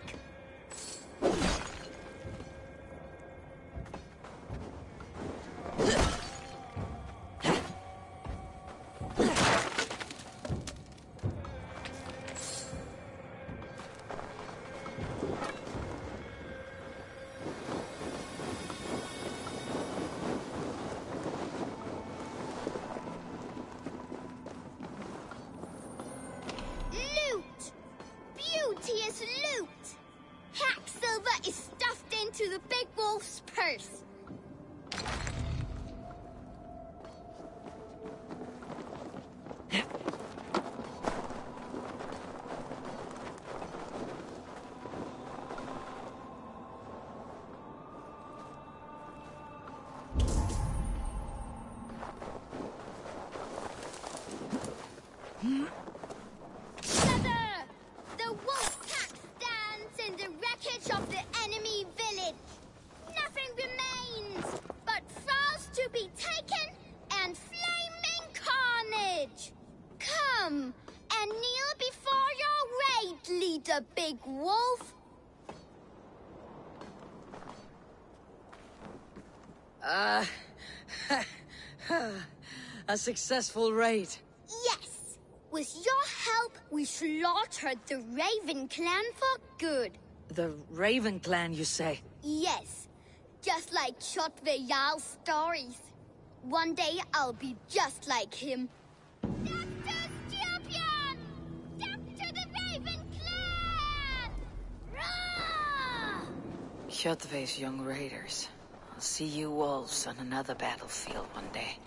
Raiders! The wolf pack stands in the wreckage of the enemy village. Nothing remains but thralls to be taken and flaming carnage. Come and kneel before your raid, leader Big Wolf. A successful raid. Yes. With your help, we slaughtered the Raven clan for good. The Raven clan, you say? Yes. Just like Chotve Jarl's stories. One day I'll be just like him. Death to Scorpion! Death to the Raven clan! Rah! Kjotve's young raiders. I'll see you wolves on another battlefield one day.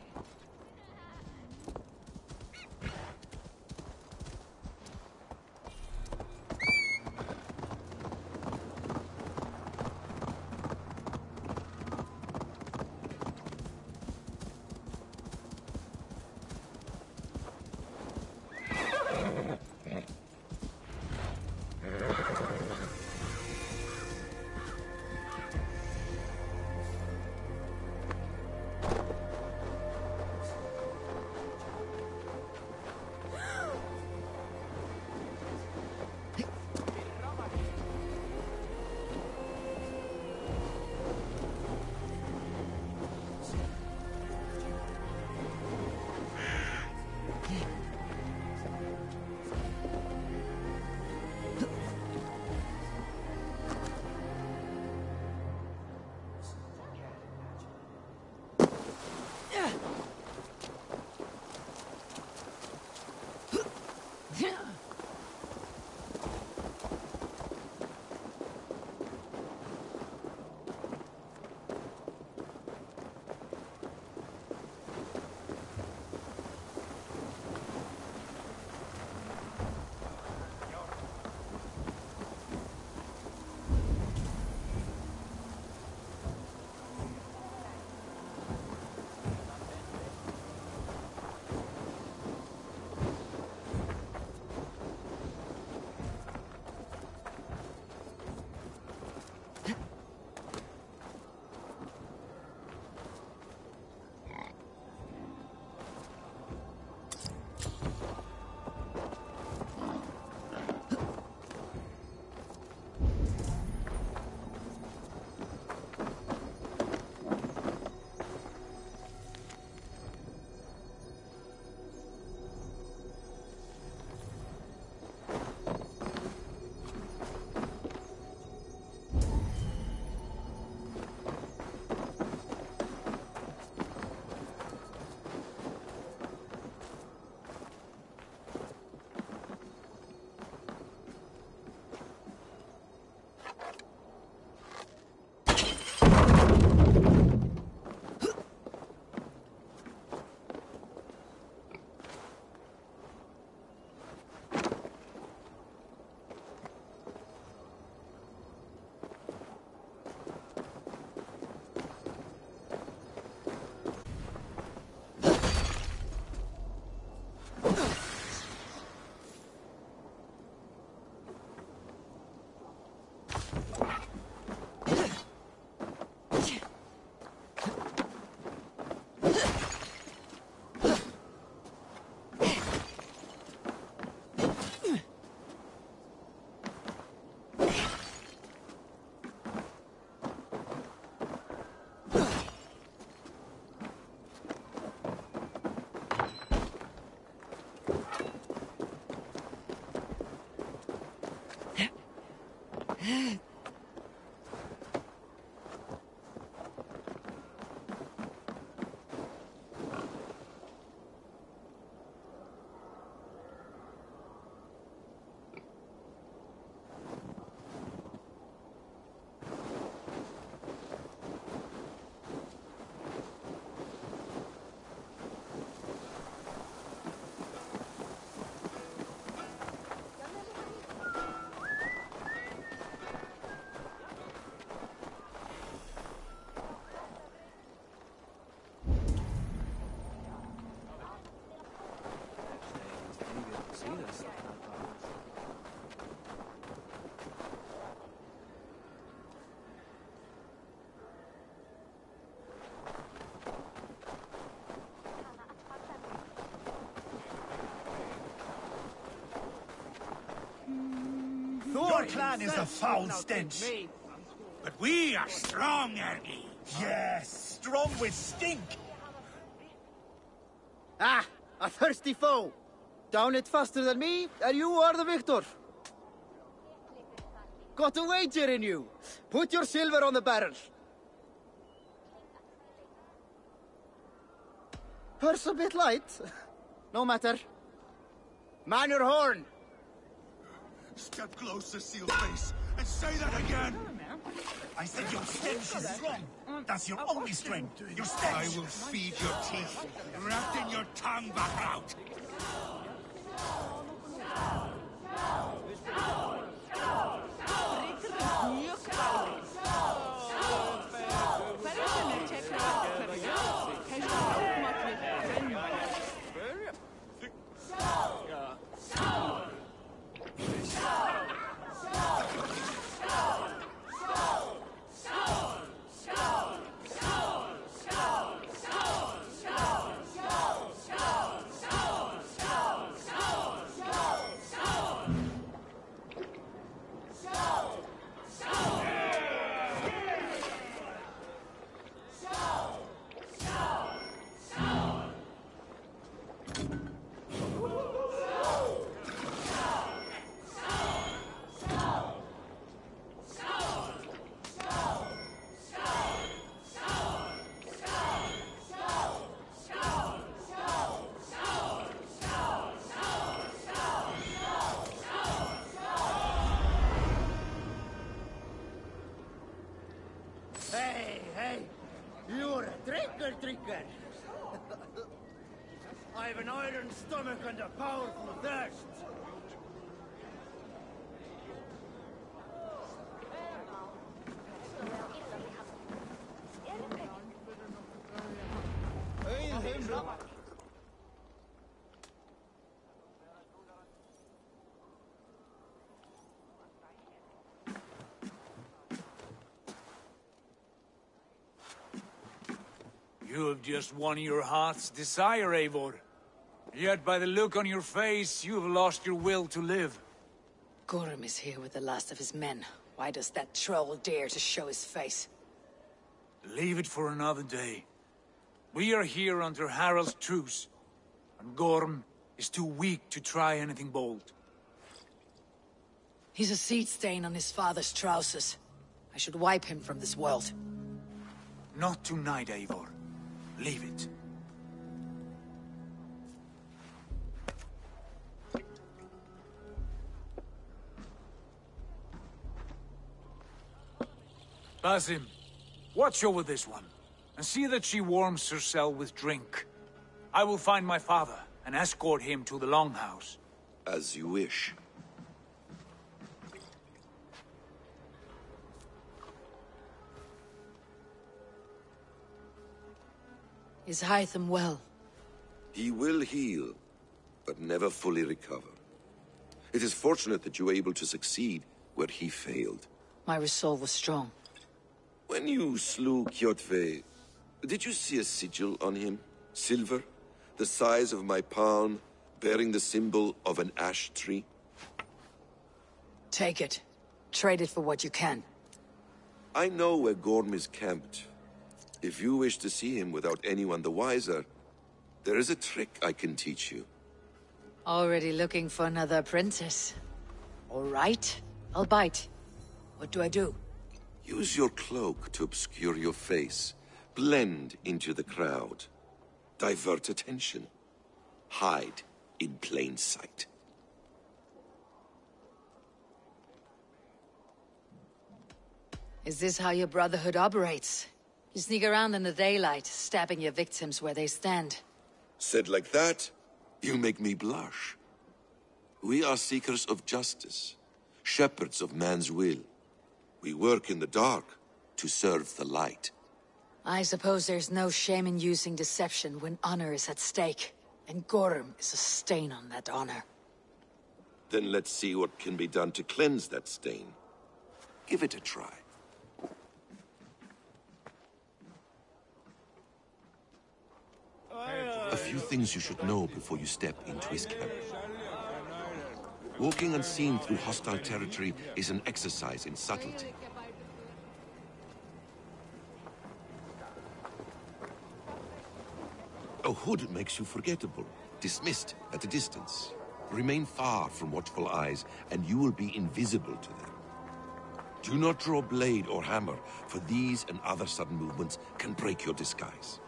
Your clan is a foul stench. But we are strong, Ergi. Yes, strong with stink. Ah, a thirsty foe. Down it faster than me, and you are the victor. Got a wager in you. Put your silver on the barrel. Purse a bit light. No matter. Man your horn. Step closer, Sealface, and say that again! I said your stench is strong. That's your only strength. Your stench. I will feed your teeth, grafting your tongue back out. Hey, you're a drinker. I have an iron stomach and a powerful thirst. You have just won your heart's desire, Eivor. Yet by the look on your face, you have lost your will to live. Gorm is here with the last of his men. Why does that troll dare to show his face? Leave it for another day. We are here under Harald's truce, and Gorm is too weak to try anything bold. He's a seed stain on his father's trousers. I should wipe him from this world. Not tonight, Eivor. Leave it. Basim, watch over this one, and see that she warms herself with drink. I will find my father, and escort him to the Longhouse. As you wish. Is Hytham well? He will heal, but never fully recover. It is fortunate that you were able to succeed where he failed. My resolve was strong. When you slew Kjotve, did you see a sigil on him? Silver? The size of my palm, bearing the symbol of an ash tree? Take it. Trade it for what you can. I know where Gorm is camped. If you wish to see him without anyone the wiser, there is a trick I can teach you. Already looking for another apprentice. All right, I'll bite. What do I do? Use your cloak to obscure your face. Blend into the crowd. Divert attention. Hide in plain sight. Is this how your Brotherhood operates? You sneak around in the daylight, stabbing your victims where they stand. Said like that, you make me blush. We are seekers of justice, shepherds of man's will. We work in the dark to serve the light. I suppose there's no shame in using deception when honor is at stake, and Gorm is a stain on that honor. Then let's see what can be done to cleanse that stain. Give it a try. A few things you should know before you step into his camp. Walking unseen through hostile territory is an exercise in subtlety. A hood makes you forgettable, dismissed at a distance. Remain far from watchful eyes, and you will be invisible to them. Do not draw blade or hammer, for these and other sudden movements can break your disguise.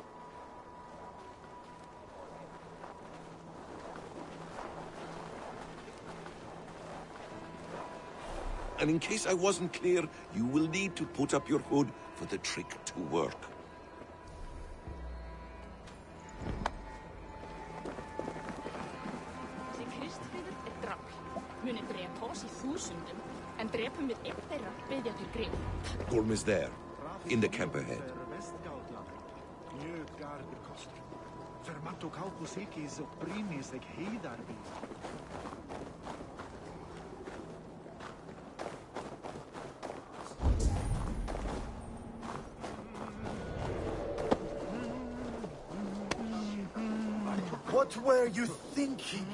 And in case I wasn't clear, you will need to put up your hood for the trick to work. Gorm is there, in the camp ahead. What were you thinking?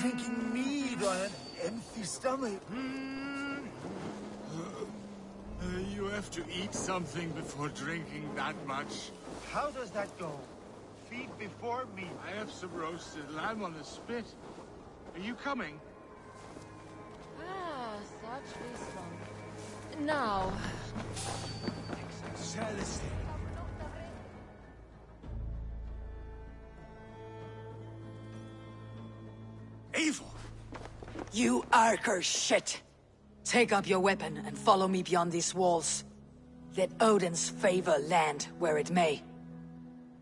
Drinking mead on an empty stomach? You have to eat something before drinking that much. How does that go? Feed before me. I have some roasted lamb on the spit. Are you coming? Ah, such wisdom. Now. Celestine. Eivor! You Archer shit! Take up your weapon and follow me beyond these walls. Let Odin's favor land where it may.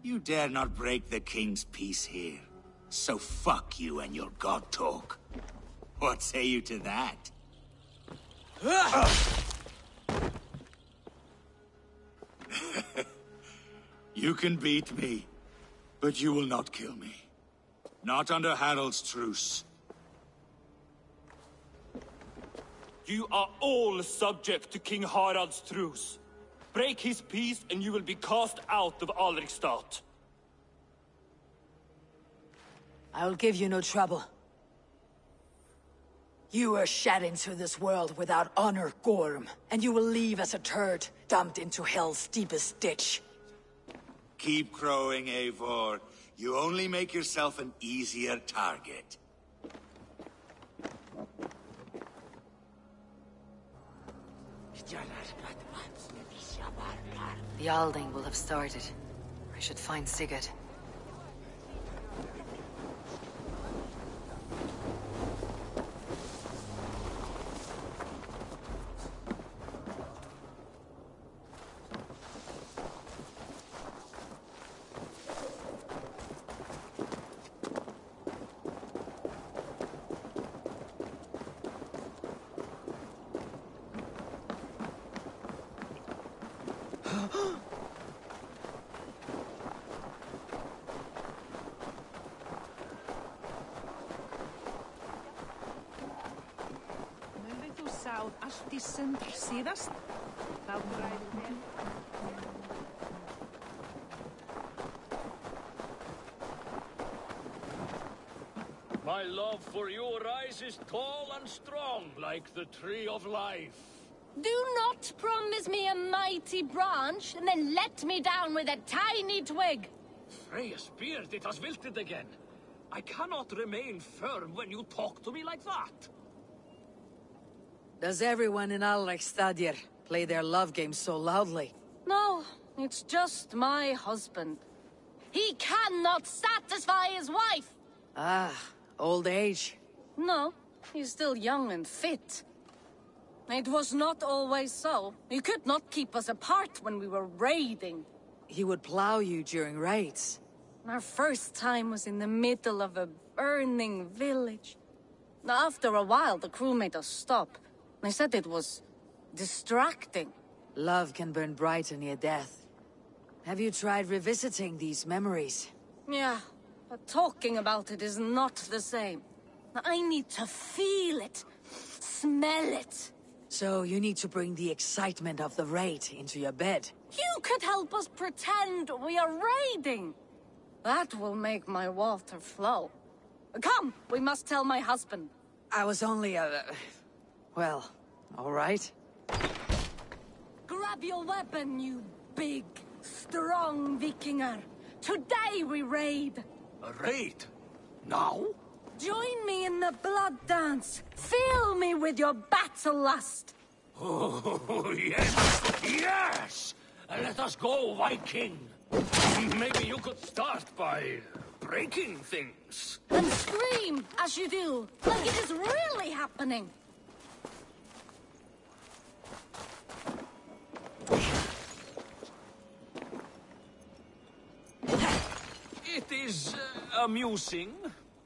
You dare not break the king's peace here. So fuck you and your god talk. What say you to that? You can beat me, but you will not kill me. Not under Harald's truce. You are all subject to King Harald's truce. Break his peace and you will be cast out of Alrikstad. I will give you no trouble. You were shed into this world without honor, Gorm, and you will leave as a turd, dumped into hell's deepest ditch. Keep crowing, Eivor. You only make yourself an easier target. The Alding will have started. I should find Sigurd. My love for you rises tall and strong like the tree of life. Do not promise me a mighty branch and then let me down with a tiny twig. Freya's beard, it has wilted again. I cannot remain firm when you talk to me like that. Does everyone in Alrikstadir play their love game so loudly? No, it's just my husband. He cannot satisfy his wife. Ah, old age. No, he's still young and fit. It was not always so. He could not keep us apart when we were raiding. He would plow you during raids. Our first time was in the middle of a burning village. After a while, the crew made us stop. They said it was distracting. Love can burn brighter near death. Have you tried revisiting these memories? Yeah, but talking about it is not the same. I need to feel it, smell it. So you need to bring the excitement of the raid into your bed. You could help us pretend we are raiding. That will make my water flow. Come, we must tell my husband. I was only well, all right. Grab your weapon, you big, strong Vikinger. Today we raid. A raid? Now? Join me in the blood dance. Fill me with your battle lust. Oh, yes! Yes! Let us go, Viking! Maybe you could start by breaking things. And scream as you do, like it is really happening. It is amusing,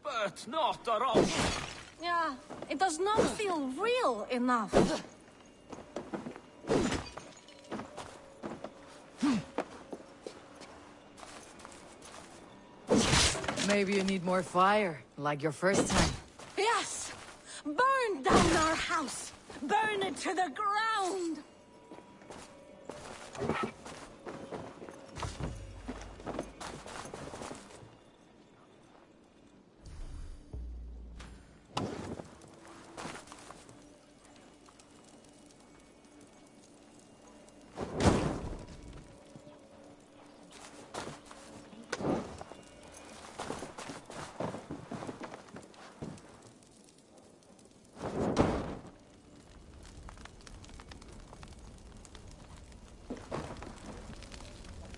but not arousing. Yeah, it does not feel real enough. Maybe you need more fire, like your first time. Yes! Burn down our house! Burn it to the ground!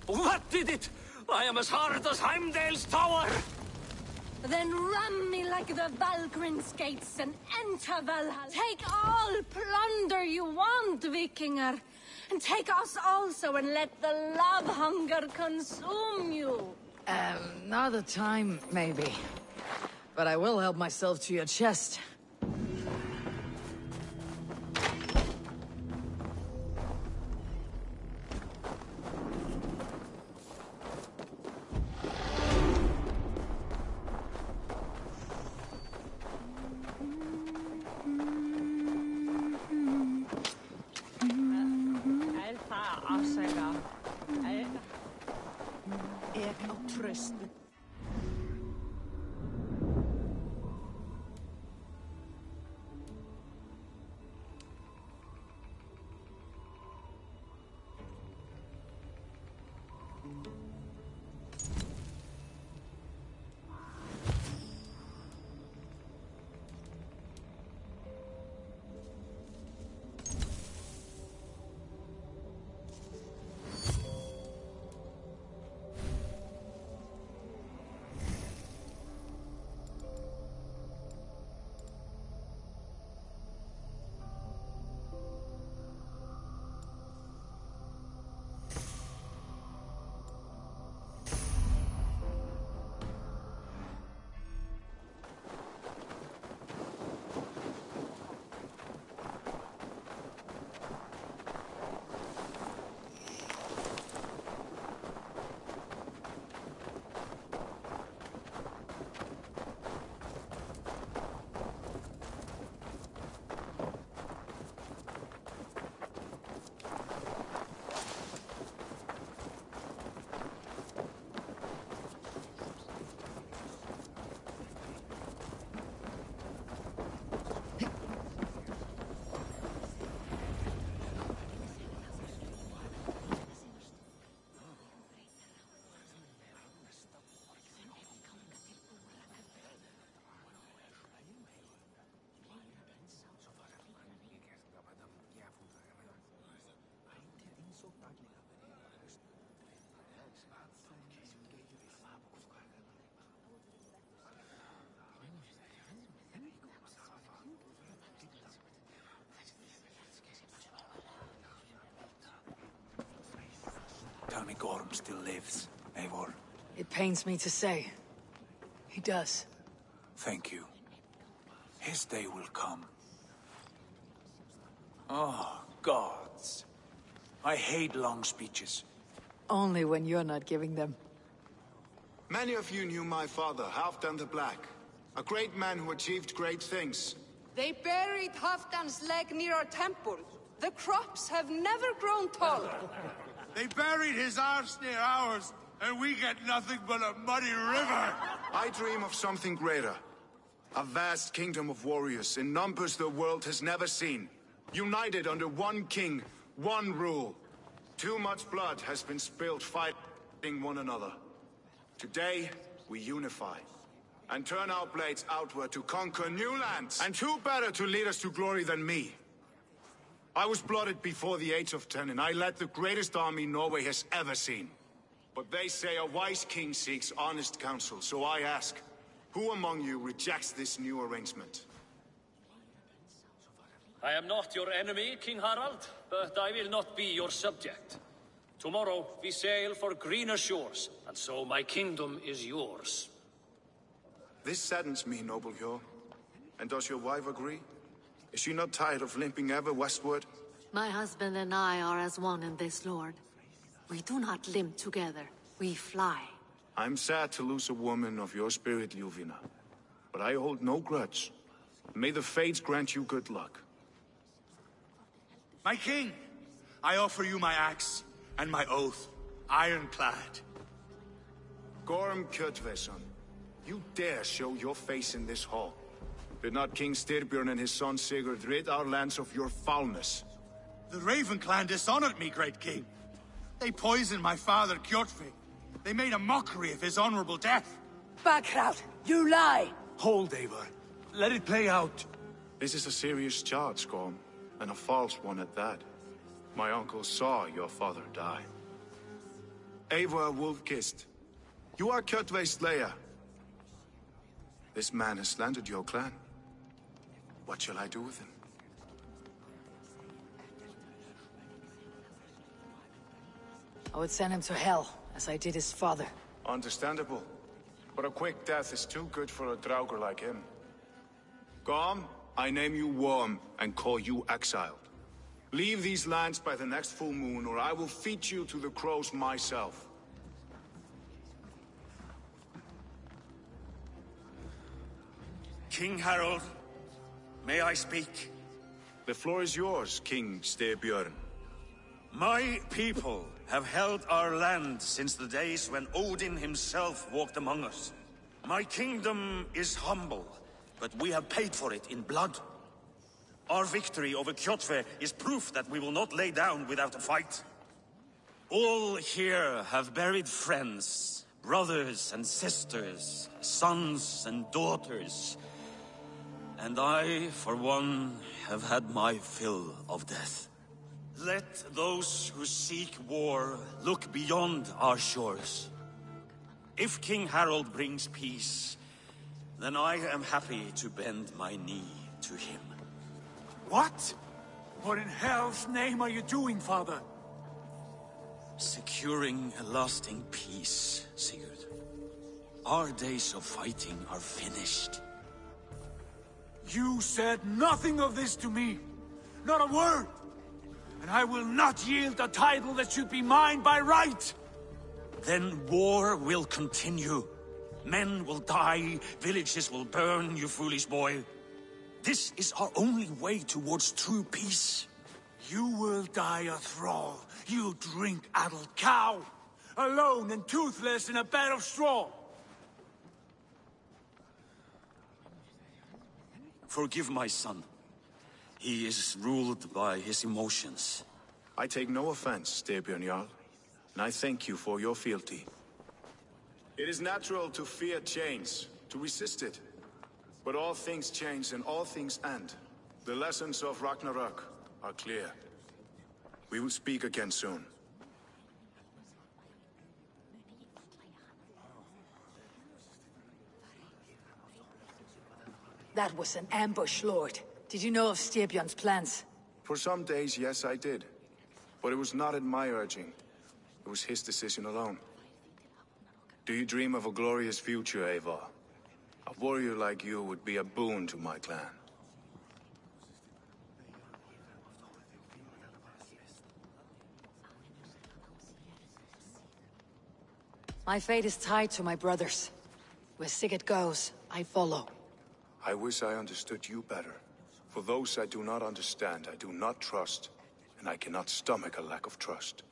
What did it? I am as hard as Heimdall's tower! Then ram me like the Valkryn's gates and enter Valhalla. Take all plunder you want, Vikinger. And take us also and let the love hunger consume you. Another time, maybe. But I will help myself to your chest. Tell me Gorm still lives, Eivor. It pains me to say. He does. Thank you. His day will come. Oh, gods. I hate long speeches. Only when you're not giving them. Many of you knew my father, Halfdan the Black. A great man who achieved great things. They buried Halfdan's leg near our temple. The crops have never grown taller. They buried his arse near ours, and we get nothing but a muddy river. I dream of something greater. A vast kingdom of warriors in numbers the world has never seen. United under one king, one rule. Too much blood has been spilled fighting one another. Today, we unify. And turn our blades outward to conquer new lands. And who better to lead us to glory than me? I was blooded before the age of 10, and I led the greatest army Norway has ever seen. But they say a wise king seeks honest counsel, so I ask, who among you rejects this new arrangement? I am not your enemy, King Harald, but I will not be your subject. Tomorrow we sail for greener shores, and so my kingdom is yours. This saddens me, noble Hjor. And does your wife agree? Is she not tired of limping ever westward? My husband and I are as one in this, Lord. We do not limp together. We fly. I'm sad to lose a woman of your spirit, Ljuvina. But I hold no grudge. May the fates grant you good luck. My king, I offer you my axe and my oath, ironclad. Gorm Kjotveson, you dare show your face in this hall. Did not King Styrbjörn and his son Sigurd rid our lands of your foulness? The Raven clan dishonored me, great king. They poisoned my father, Kjotve. They made a mockery of his honorable death. Backrout, you lie! Hold, Eivor. Let it play out. This is a serious charge, Gorm, and a false one at that. My uncle saw your father die. Eivor Wolf-Kissed, you are Kjotve's slayer. This man has slandered your clan. What shall I do with him? I would send him to hell, as I did his father. Understandable. But a quick death is too good for a Draugr like him. Gorm, I name you Worm and call you exiled. Leave these lands by the next full moon, or I will feed you to the crows myself. King Harald, may I speak? The floor is yours, King Styrbjörn. My people have held our land since the days when Odin himself walked among us. My kingdom is humble, but we have paid for it in blood. Our victory over Kjotve is proof that we will not lay down without a fight. All here have buried friends, brothers and sisters, sons and daughters. And I, for one, have had my fill of death. Let those who seek war look beyond our shores. If King Harald brings peace, then I am happy to bend my knee to him. What? What in hell's name are you doing, father? Securing a lasting peace, Sigurd. Our days of fighting are finished. You said nothing of this to me. Not a word. And I will not yield a title that should be mine by right. Then war will continue. Men will die, villages will burn, you foolish boy. This is our only way towards true peace. You will die a thrall. You drink-addled cow. Alone and toothless in a bed of straw. Forgive my son. He is ruled by his emotions. I take no offense, Styrbjörn Jarl, and I thank you for your fealty. It is natural to fear change, to resist it. But all things change and all things end. The lessons of Ragnarok are clear. We will speak again soon. That was an ambush, Lord. Did you know of Styrbjörn's plans? For some days, yes, I did. But it was not at my urging. It was his decision alone. Do you dream of a glorious future, Eivor? A warrior like you would be a boon to my clan. My fate is tied to my brothers. Where Sigurd goes, I follow. I wish I understood you better. For those I do not understand, I do not trust, and I cannot stomach a lack of trust.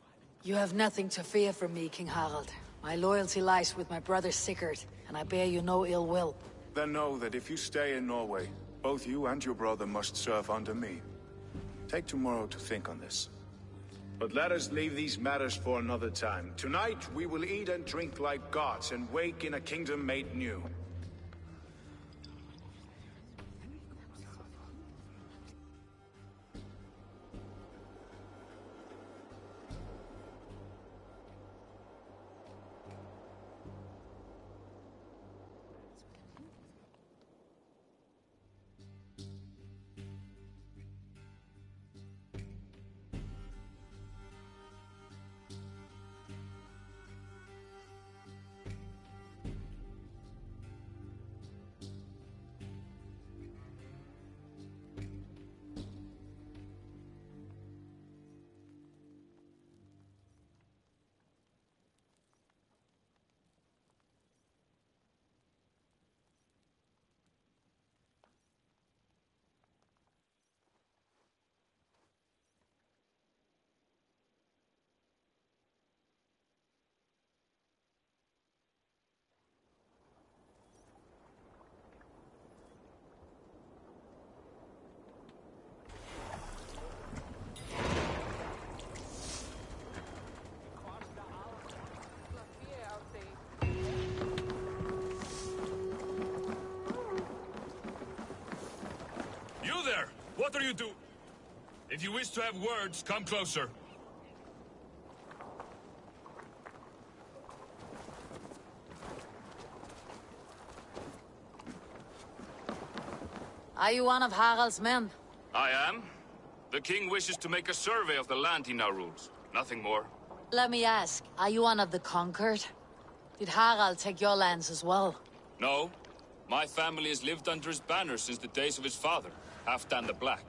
You have nothing to fear from me, King Harald. My loyalty lies with my brother Sigurd, and I bear you no ill will. Then know that if you stay in Norway, both you and your brother must serve under me. Take tomorrow to think on this. But let us leave these matters for another time. Tonight, we will eat and drink like gods and wake in a kingdom made new. What are you doing? If you wish to have words, come closer. Are you one of Harald's men? I am. The king wishes to make a survey of the land he now rules. Nothing more. Let me ask, are you one of the conquered? Did Harald take your lands as well? No. My family has lived under his banner since the days of his father, Halfdan the Black.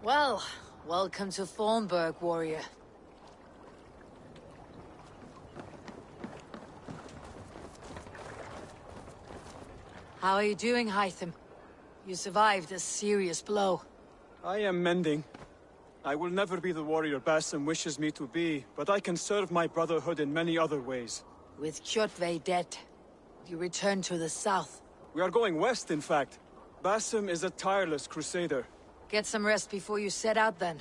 Well, welcome to Thornburg, warrior. How are you doing, Hytham? You survived a serious blow. I am mending. I will never be the warrior Basim wishes me to be, but I can serve my brotherhood in many other ways. With Kjotve dead, you return to the south. We are going west, in fact. Basim is a tireless crusader. Get some rest before you set out, then.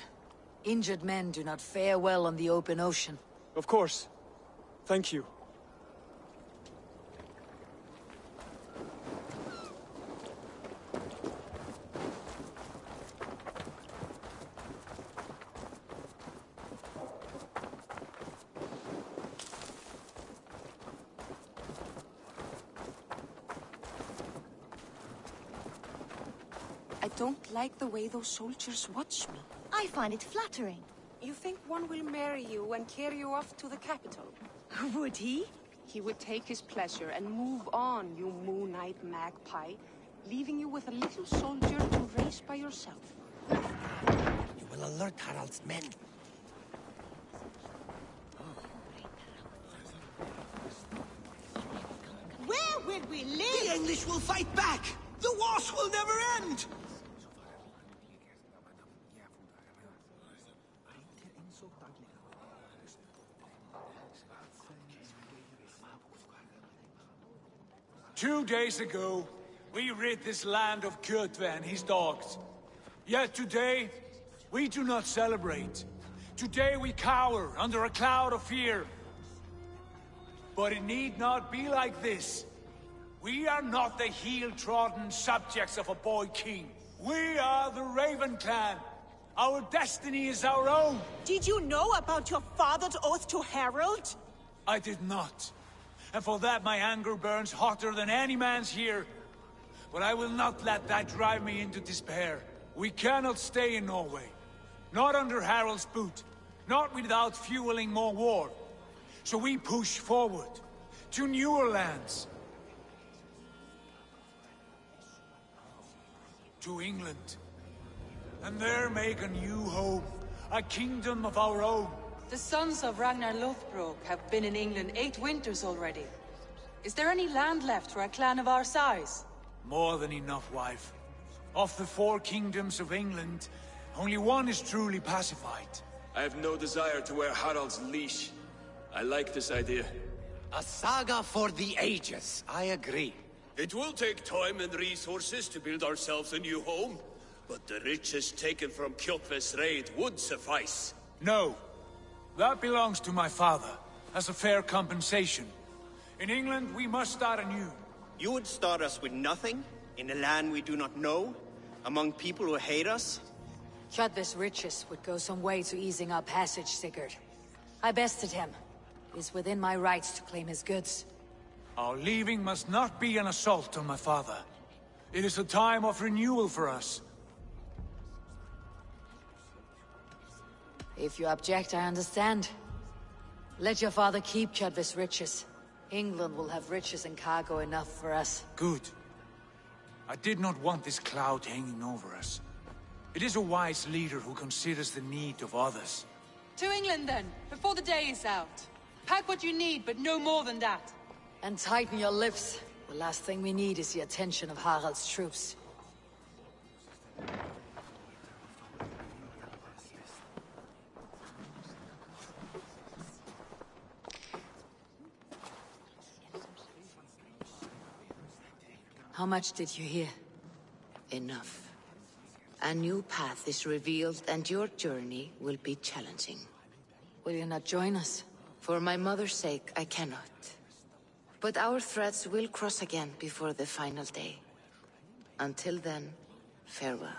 Injured men do not fare well on the open ocean. Of course. Thank you. I don't like the way those soldiers watch me. I find it flattering. You think one will marry you and carry you off to the capital? Would he? He would take his pleasure and move on, you moon-eyed magpie, leaving you with a little soldier to raise by yourself. You will alert Harald's men. Where will we live? The English will fight back! The wars will never end! 2 days ago, we rid this land of Kjotve and his dogs. Yet today, we do not celebrate. Today we cower under a cloud of fear. But it need not be like this. We are not the heel-trodden subjects of a boy king. We are the Raven clan. Our destiny is our own. Did you know about your father's oath to Harald? I did not. And for that my anger burns hotter than any man's here. But I will not let that drive me into despair. We cannot stay in Norway. Not under Harald's boot. Not without fueling more war. So we push forward. To newer lands. To England. And there make a new home. A kingdom of our own. The sons of Ragnar Lothbrok have been in England 8 winters already. Is there any land left for a clan of our size? More than enough, wife. Of the 4 kingdoms of England, only one is truly pacified. I have no desire to wear Harald's leash. I like this idea. A saga for the ages, I agree. It will take time and resources to build ourselves a new home, but the riches taken from Kjotve's raid would suffice. No. That belongs to my father, as a fair compensation. In England, we must start anew. You would start us with nothing? In a land we do not know? Among people who hate us? Kjotve's riches would go some way to easing our passage, Sigurd. I bested him. It is within my rights to claim his goods. Our leaving must not be an assault on my father. It is a time of renewal for us. If you object, I understand. Let your father keep Kjotve's riches. England will have riches and cargo enough for us. Good. I did not want this cloud hanging over us. It is a wise leader who considers the need of others. To England, then, before the day is out. Pack what you need, but no more than that. And tighten your lips. The last thing we need is the attention of Harald's troops. How much did you hear? Enough. A new path is revealed, and your journey will be challenging. Will you not join us? For my mother's sake, I cannot. But our threads will cross again before the final day. Until then, farewell.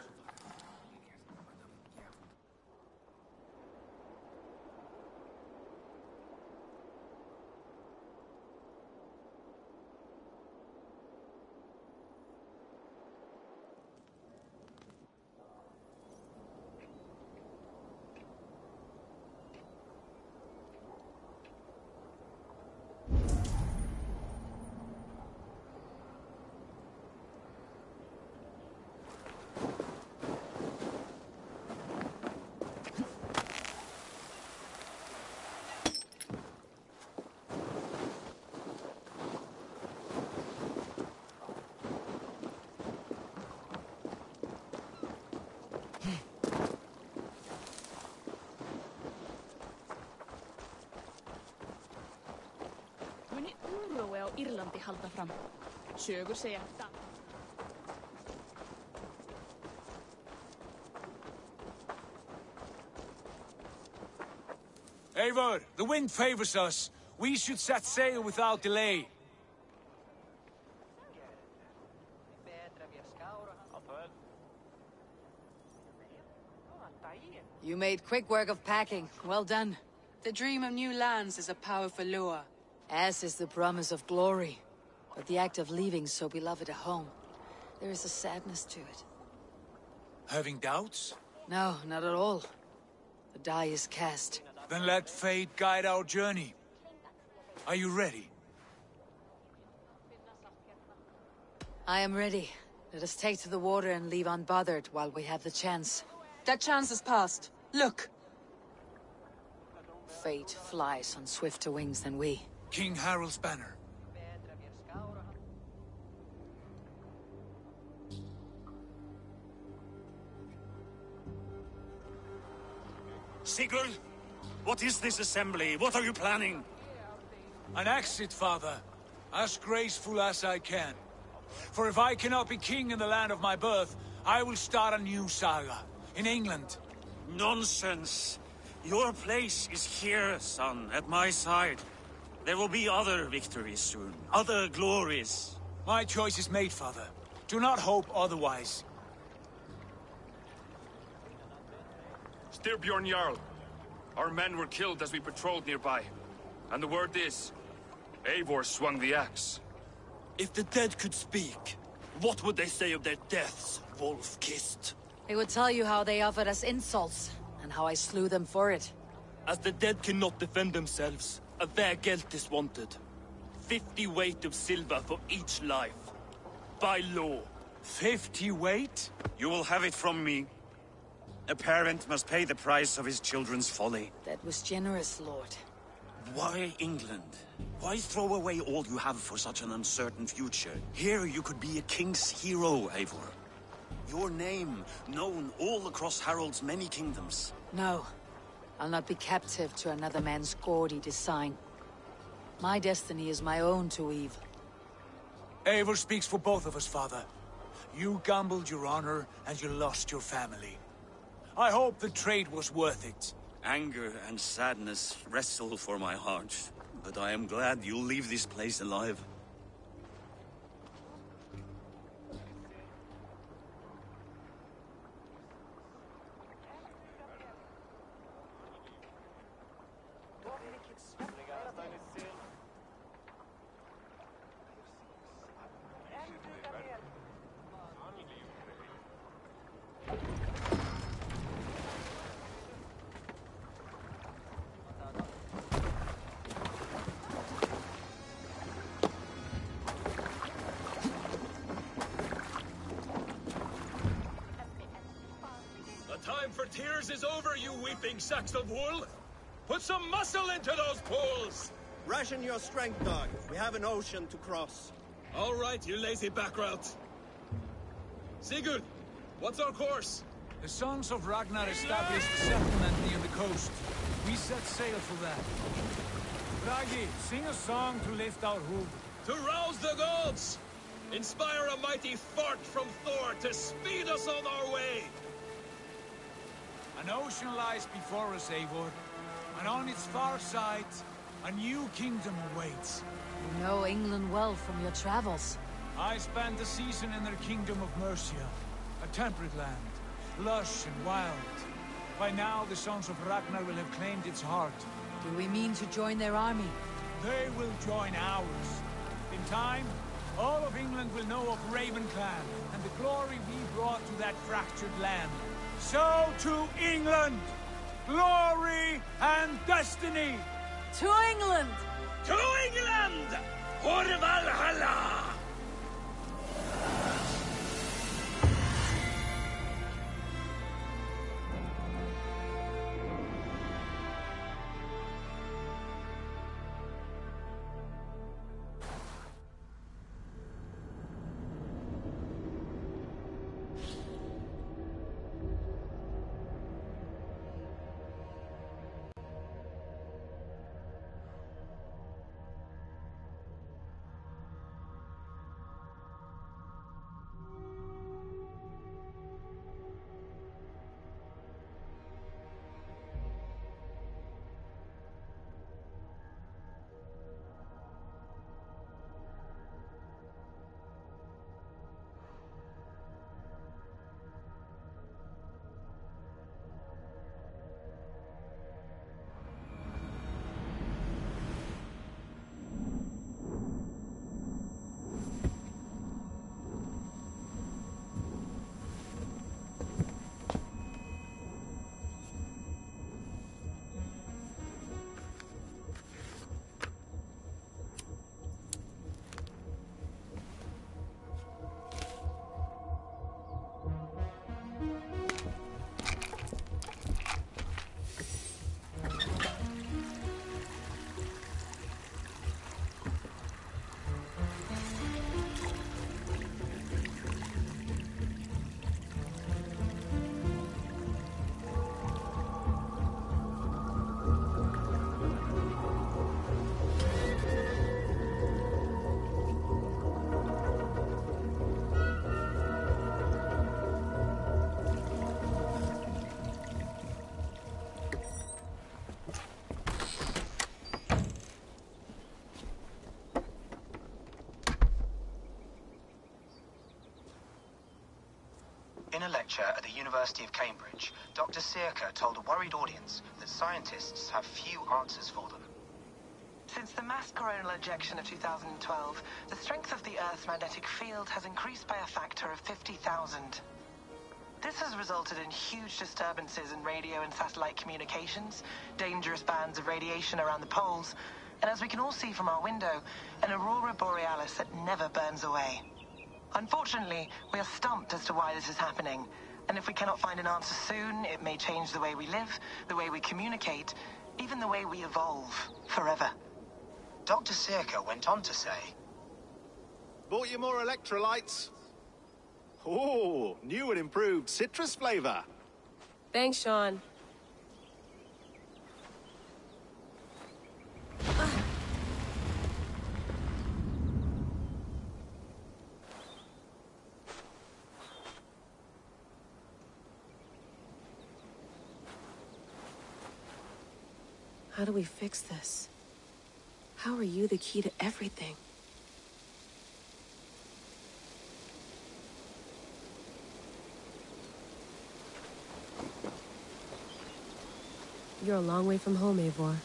Muni Úrói á Írlandi halda fram. Sögur segja það. Eivor, the wind favors us. We should set sail without delay. You made quick work of packing. Well done. The dream of new lands is a powerful lure. As is the promise of glory. But the act of leaving so beloved a home, there is a sadness to it. Having doubts? No, not at all. The die is cast. Then let fate guide our journey. Are you ready? I am ready. Let us take to the water and leave unbothered while we have the chance. That chance is past. Look! Fate flies on swifter wings than we. King Harald's banner. Sigurd, what is this assembly? What are you planning? An exit, father. As graceful as I can. For if I cannot be king in the land of my birth, I will start a new saga. In England. Nonsense. Your place is here, son, at my side. There will be other victories soon. Other glories. My choice is made, father. Do not hope otherwise. Styrbjorn Jarl. Our men were killed as we patrolled nearby. And the word is, Eivor swung the axe. If the dead could speak, what would they say of their deaths, wolf-kissed? They would tell you how they offered us insults, and how I slew them for it. As the dead cannot defend themselves, a vergelt is wanted. 50 weight of silver for each life. By law. 50 weight? You will have it from me. A parent must pay the price of his children's folly. That was generous, Lord. Why England? Why throw away all you have for such an uncertain future? Here you could be a king's hero, Eivor. Your name known all across Harald's many kingdoms. No. I'll not be captive to another man's gaudy design. My destiny is my own to weave. Eivor speaks for both of us, father. You gambled your honor, and you lost your family. I hope the trade was worth it. Anger and sadness wrestle for my heart, but I am glad you'll leave this place alive. Time for tears is over, you weeping sacks of wool! Put some muscle into those pulls! Ration your strength, dog. We have an ocean to cross. All right, you lazy backrout. Sigurd, what's our course? The Sons of Ragnar established a settlement near the coast. We set sail for that. Bragi, sing a song to lift our hoof. To rouse the gods! Inspire a mighty fart from Thor to speed us on our way! An ocean lies before us, Eivor, and on its far side, a new kingdom awaits. You know England well from your travels. I spent a season in their kingdom of Mercia, a temperate land, lush and wild. By now, the Sons of Ragnar will have claimed its heart. Do we mean to join their army? They will join ours. In time, all of England will know of Raven Clan, and the glory we brought to that fractured land. So to England! Glory and destiny! To England! To England! For Valhalla! In a lecture at the University of Cambridge, Dr. Sirka told a worried audience that scientists have few answers for them. Since the mass coronal ejection of 2012, the strength of the Earth's magnetic field has increased by a factor of 50,000. This has resulted in huge disturbances in radio and satellite communications, dangerous bands of radiation around the poles, and as we can all see from our window, an aurora borealis that never burns away. Unfortunately, we are stumped as to why this is happening, and if we cannot find an answer soon, it may change the way we live, the way we communicate, even the way we evolve, forever. Dr. Sirka went on to say, "Bought you more electrolytes? Oh, new and improved citrus flavor." Thanks, Sean. How do we fix this? How are you the key to everything? You're a long way from home, Eivor.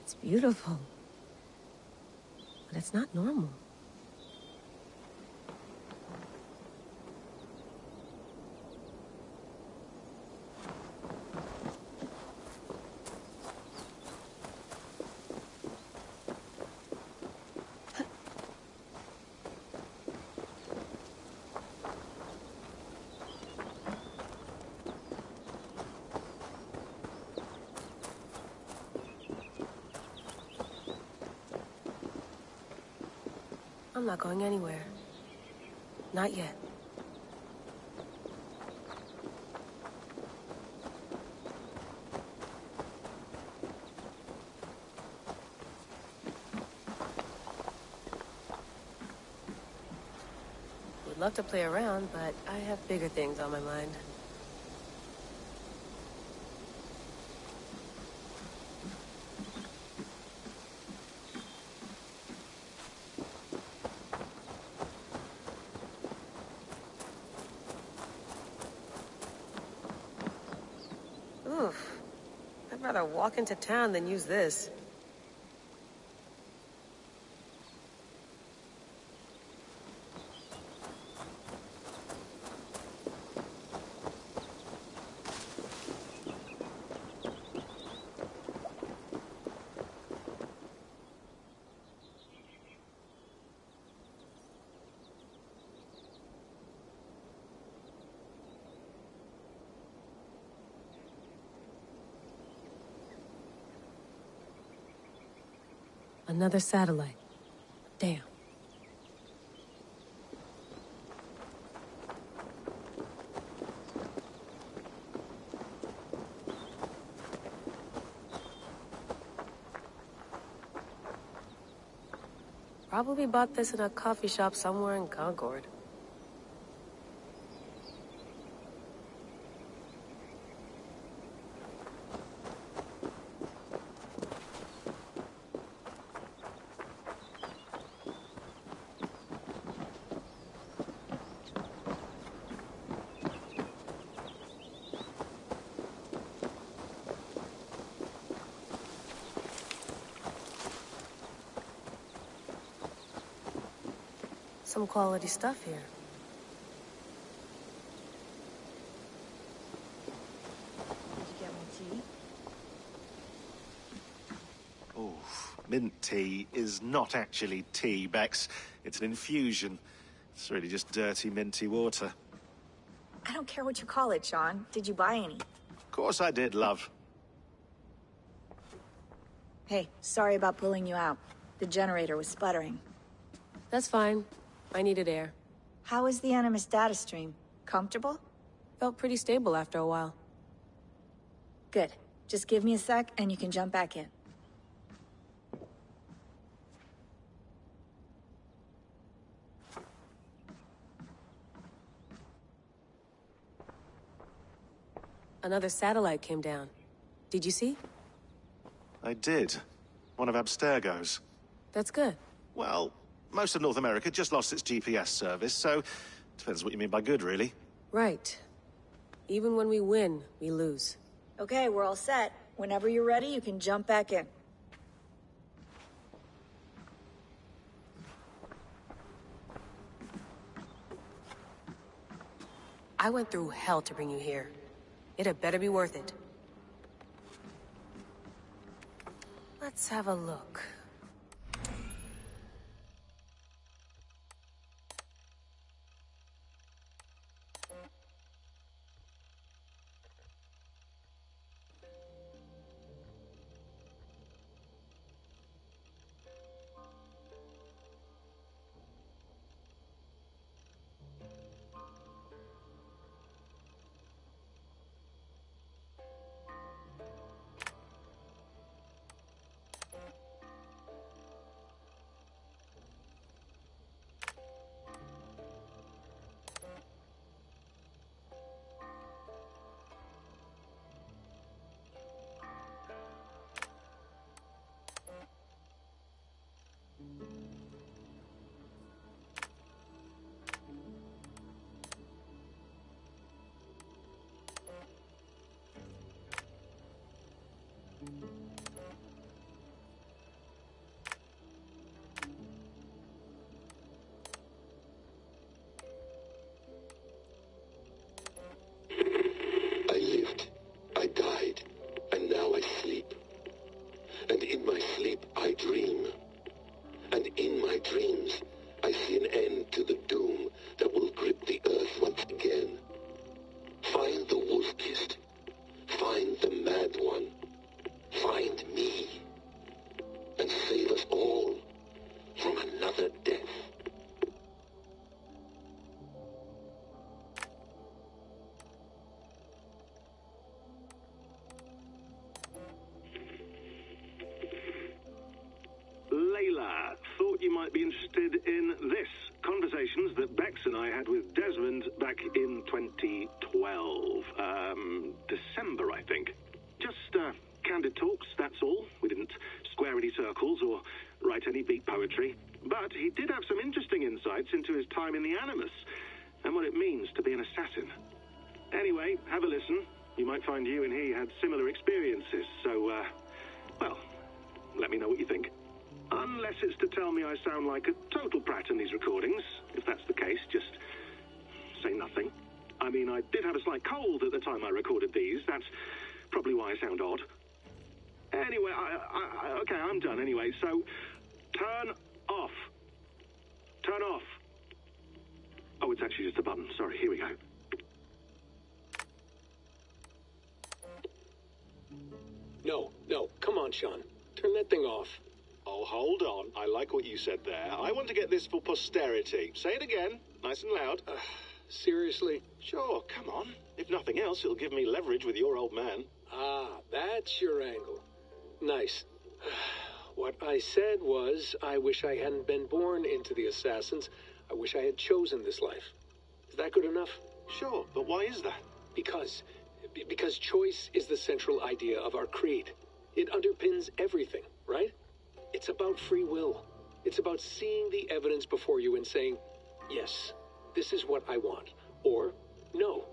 It's beautiful. But it's not normal. I'm not going anywhere. Not yet. Would love to play around, but I have bigger things on my mind. Oof. I'd rather walk into town than use this. Another satellite. Damn. Probably bought this in a coffee shop somewhere in Concord. Some quality stuff here. Did you get my tea? Oh, mint tea is not actually tea, Bex. It's an infusion. It's really just dirty, minty water. I don't care what you call it, Sean. Did you buy any? Of course I did, love. Hey, sorry about pulling you out. The generator was sputtering. That's fine. I needed air. How is the Animus data stream? Comfortable? Felt pretty stable after a while. Good. Just give me a sec and you can jump back in. Another satellite came down. Did you see? I did. One of Abstergo's. That's good. Well, most of North America just lost its GPS service, so depends what you mean by good, really. Right. Even when we win, we lose. Okay, we're all set. Whenever you're ready, you can jump back in. I went through hell to bring you here. It had better be worth it. Let's have a look. I lived, I died, and now I sleep. And in my sleep I dream. And in my dreams I see an end to the doom that will grip the earth once again. Find the wolf-kissed. Find the mad one. Find me. And save us all from another death. Layla, thought you might be interested in this. Conversations that Bex and I had with Desmond back in 2012. December, I think. Just candid talks, that's all. We didn't square any circles or write any beat poetry. But he did have some interesting insights into his time in the Animus and what it means to be an assassin. Anyway, have a listen. You might find you and he had similar experiences, so, well, let me know what you think. Unless it's to tell me I sound like a total prat in these recordings. If that's the case, just say nothing. I mean, I did have a slight cold at the time I recorded these. That's probably why I sound odd. Anyway, okay, I'm done anyway, so turn off. Turn off. Oh, it's actually just a button. Sorry, here we go. No, come on, Sean. Turn that thing off. Oh, hold on. I like what you said there. I want to get this for posterity. Say it again, nice and loud. Seriously? Sure, come on. If nothing else, it'll give me leverage with your old man. Ah, that's your angle. Nice. What I said was, I wish I hadn't been born into the Assassins. I wish I had chosen this life. Is that good enough? Sure, but why is that? Because choice is the central idea of our creed. It underpins everything, right? It's about free will. It's about seeing the evidence before you and saying, yes, this is what I want. Or, no,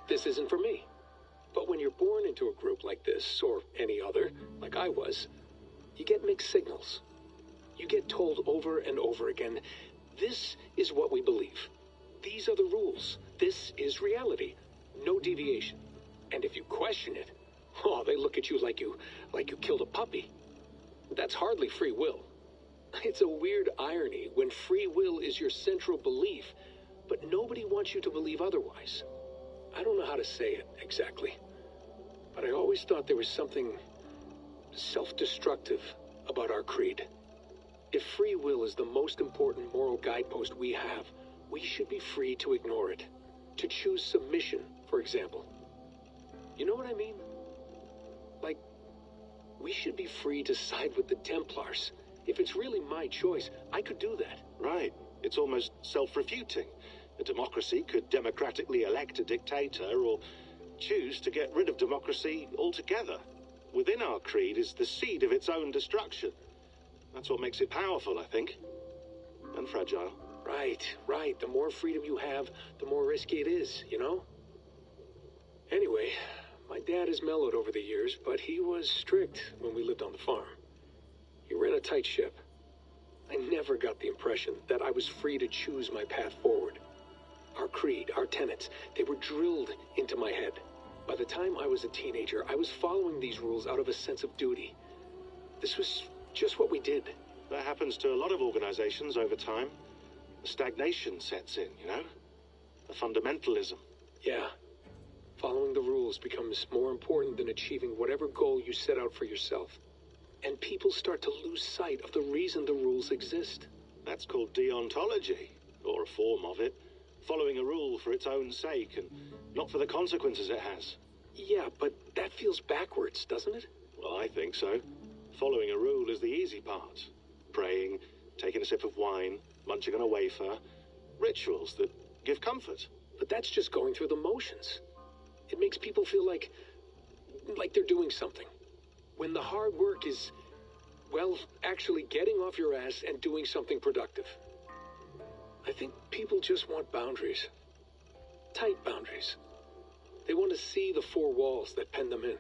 this isn't for me. But when you're born into a group like this, or any other, like I was, you get mixed signals. You get told over and over again, this is what we believe. These are the rules. This is reality. No deviation. And if you question it, oh, they look at you like you killed a puppy. That's hardly free will. It's a weird irony when free will is your central belief, but nobody wants you to believe otherwise. I don't know how to say it exactly, but I always thought there was something self-destructive about our creed. If free will is the most important moral guidepost we have, we should be free to ignore it. To choose submission, for example. You know what I mean? Like, we should be free to side with the Templars. If it's really my choice, I could do that. Right. It's almost self-refuting. A democracy could democratically elect a dictator or choose to get rid of democracy altogether. Within our creed is the seed of its own destruction. That's what makes it powerful, I think. And fragile. Right. The more freedom you have, the more risky it is, you know? Anyway, my dad has mellowed over the years, but he was strict when we lived on the farm. He ran a tight ship. I never got the impression that I was free to choose my path forward. Our creed, our tenets, they were drilled into my head. By the time I was a teenager, I was following these rules out of a sense of duty. This was just what we did. That happens to a lot of organizations over time. The stagnation sets in, you know? The fundamentalism. Yeah. Following the rules becomes more important than achieving whatever goal you set out for yourself. And people start to lose sight of the reason the rules exist. That's called deontology, or a form of it. Following a rule for its own sake, and not for the consequences it has. Yeah, but that feels backwards, doesn't it? Well, I think so. Following a rule is the easy part. Praying, taking a sip of wine, munching on a wafer. Rituals that give comfort. But that's just going through the motions. It makes people feel like they're doing something. When the hard work is, well, actually getting off your ass and doing something productive. I think people just want boundaries. Tight boundaries. They want to see the four walls that pen them in.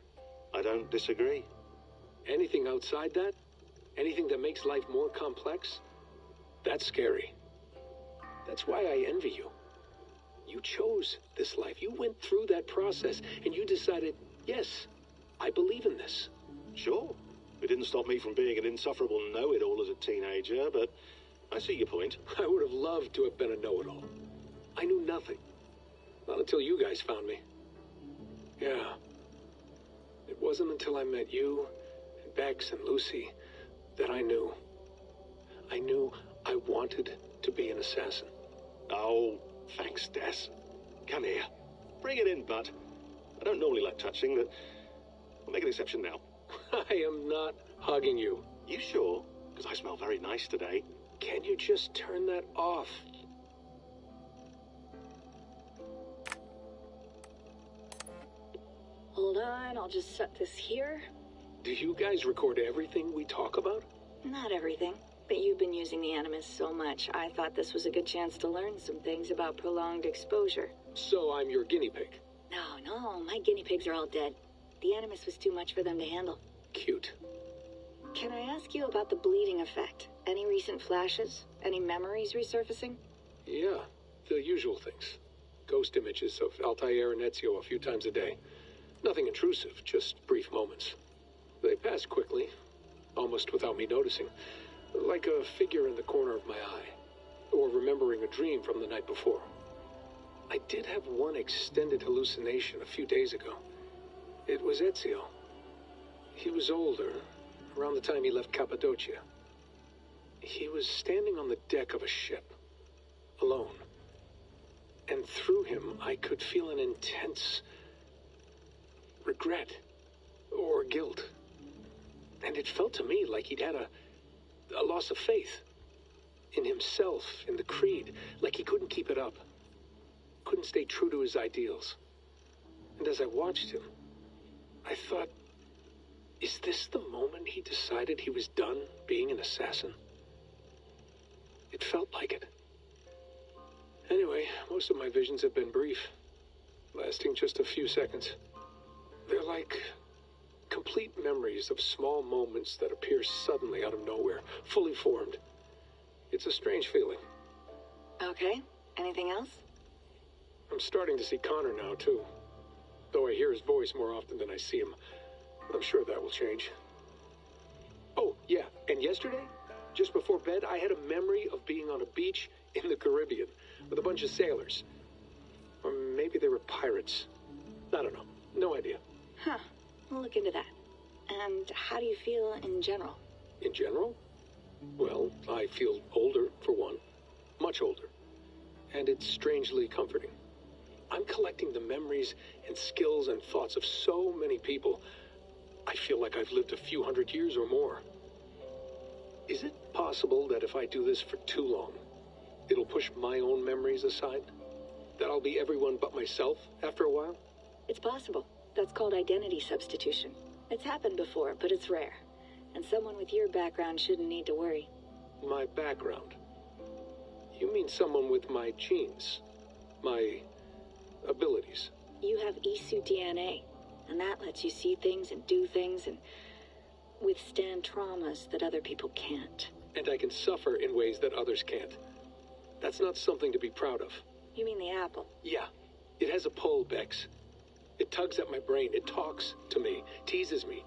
I don't disagree. Anything outside that, anything that makes life more complex, that's scary. That's why I envy you. You chose this life. You went through that process, and you decided, yes, I believe in this. Sure. It didn't stop me from being an insufferable know-it-all as a teenager, but I see your point. I would have loved to have been a know-it-all. I knew nothing. Not until you guys found me. Yeah. It wasn't until I met you, and Bex, and Lucy, that I knew. I knew I wanted to be an assassin. Oh, thanks, Des. Come here. Bring it in, bud. I don't normally like touching, but I'll make an exception now. I am not hugging you. You sure? Because I smell very nice today. Can't you just turn that off? Hold on, I'll just set this here. Do you guys record everything we talk about? Not everything, but you've been using the Animus so much, I thought this was a good chance to learn some things about prolonged exposure. So I'm your guinea pig? No, my guinea pigs are all dead. The Animus was too much for them to handle. Cute. Can I ask you about the bleeding effect? Any recent flashes? Any memories resurfacing? Yeah, the usual things. Ghost images of Altair and Ezio a few times a day. Nothing intrusive, just brief moments. They pass quickly, almost without me noticing. Like a figure in the corner of my eye. Or remembering a dream from the night before. I did have one extended hallucination a few days ago. It was Ezio. He was older, around the time he left Cappadocia. He was standing on the deck of a ship, alone. And through him, I could feel an intense regret or guilt. And it felt to me like he'd had a loss of faith in himself, in the creed, like he couldn't keep it up. Couldn't stay true to his ideals. And as I watched him, I thought, is this the moment he decided he was done being an assassin? It felt like it. Anyway, most of my visions have been brief, lasting just a few seconds. They're like complete memories of small moments that appear suddenly out of nowhere, fully formed. It's a strange feeling. Okay, anything else? I'm starting to see Connor now, too. Though I hear his voice more often than I see him. I'm sure that will change. Oh, yeah, and yesterday, just before bed, I had a memory of being on a beach in the Caribbean with a bunch of sailors. Or maybe they were pirates. I don't know. No idea. Huh. We'll look into that. And how do you feel in general? In general? Well, I feel older, for one. Much older. And it's strangely comforting. I'm collecting the memories and skills and thoughts of so many people. I feel like I've lived a few hundred years or more. Is it possible that if I do this for too long, it'll push my own memories aside? That I'll be everyone but myself after a while? It's possible. That's called identity substitution. It's happened before, but it's rare. And someone with your background shouldn't need to worry. My background? You mean someone with my genes? My abilities? You have Isu DNA, and that lets you see things and do things and withstand traumas that other people can't. And I can suffer in ways that others can't. That's not something to be proud of. You mean the apple? Yeah. It has a pull, Bex. It tugs at my brain. It talks to me, teases me,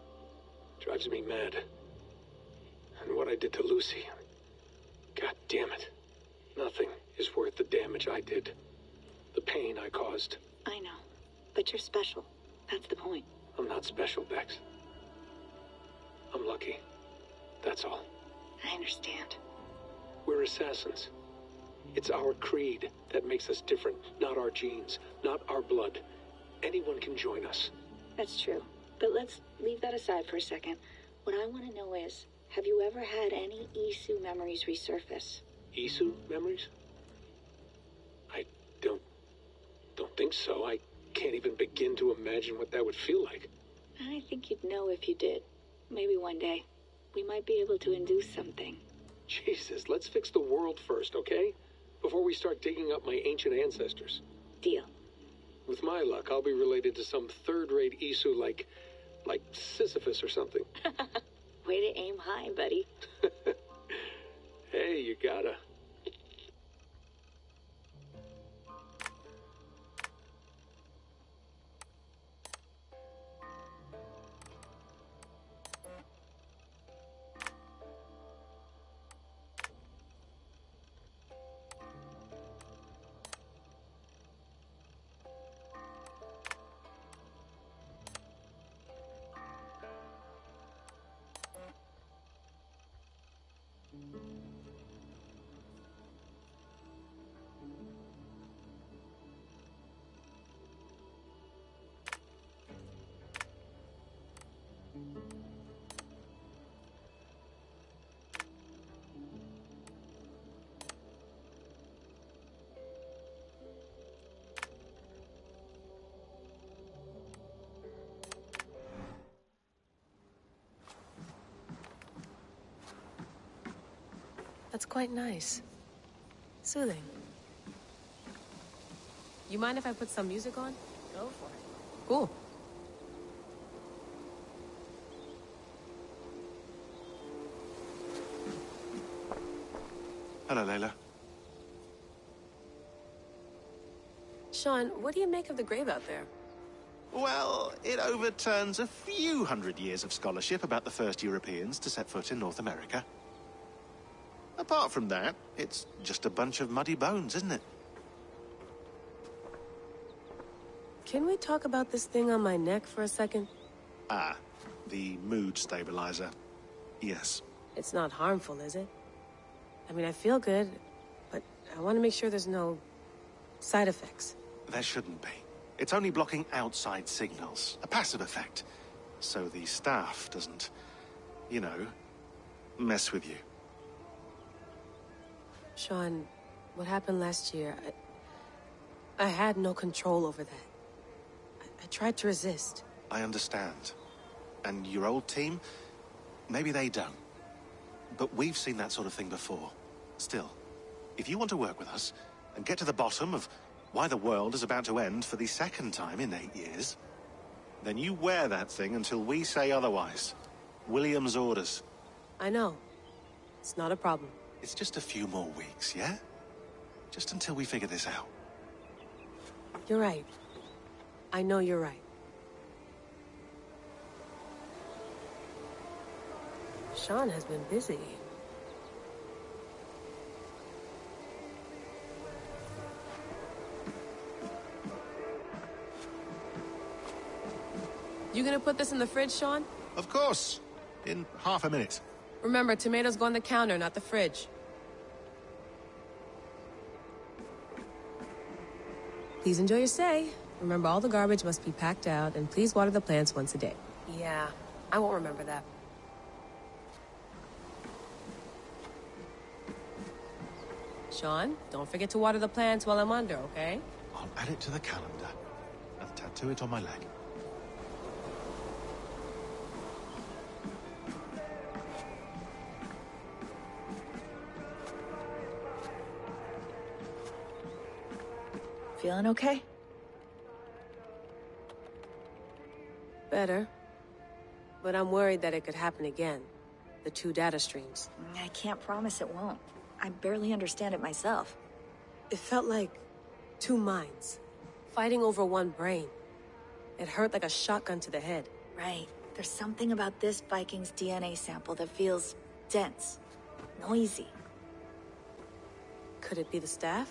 drives me mad. And what I did to Lucy, God damn it. Nothing is worth the damage I did. The pain I caused. I know, but you're special. That's the point. I'm not special, Bex. I'm lucky. That's all. I understand. We're assassins. It's our creed that makes us different, not our genes, not our blood. Anyone can join us. That's true. But let's leave that aside for a second. What I want to know is, have you ever had any Isu memories resurface? Isu memories? I don't think so. I can't even begin to imagine what that would feel like. I think you'd know if you did. Maybe one day. We might be able to induce something. Jesus, let's fix the world first, okay? Before we start digging up my ancient ancestors. Deal. With my luck, I'll be related to some third-rate Isu like Like Sisyphus or something. Way to aim high, buddy. Hey, you gotta. That's quite nice. Soothing. You mind if I put some music on? Go for it. Cool. Hello, Layla. Sean, what do you make of the grave out there? Well, it overturns a few hundred years of scholarship about the first Europeans to set foot in North America. Apart from that, it's just a bunch of muddy bones, isn't it? Can we talk about this thing on my neck for a second? Ah, the mood stabilizer. Yes. It's not harmful, is it? I mean, I feel good, but I want to make sure there's no side effects. There shouldn't be. It's only blocking outside signals, a passive effect. So the staff doesn't, you know, mess with you. Sean, what happened last year, I had no control over that. I tried to resist. I understand. And your old team, maybe they don't. But we've seen that sort of thing before. Still, if you want to work with us and get to the bottom of why the world is about to end for the second time in 8 years, then you wear that thing until we say otherwise. William's orders. I know. It's not a problem. It's just a few more weeks, yeah? Just until we figure this out. You're right. I know you're right. Sean has been busy. You gonna put this in the fridge, Sean? Of course. In half a minute. Remember, tomatoes go on the counter, not the fridge. Please enjoy your stay. Remember, all the garbage must be packed out, and please water the plants once a day. Yeah, I won't remember that. Sean, don't forget to water the plants while I'm under, okay? I'll add it to the calendar and tattoo it on my leg. Feeling okay? Better. But I'm worried that it could happen again. The 2 data streams. I can't promise it won't. I barely understand it myself. It felt like 2 minds, fighting over 1 brain. It hurt like a shotgun to the head. Right. There's something about this Viking's DNA sample that feels dense, noisy. Could it be the staff?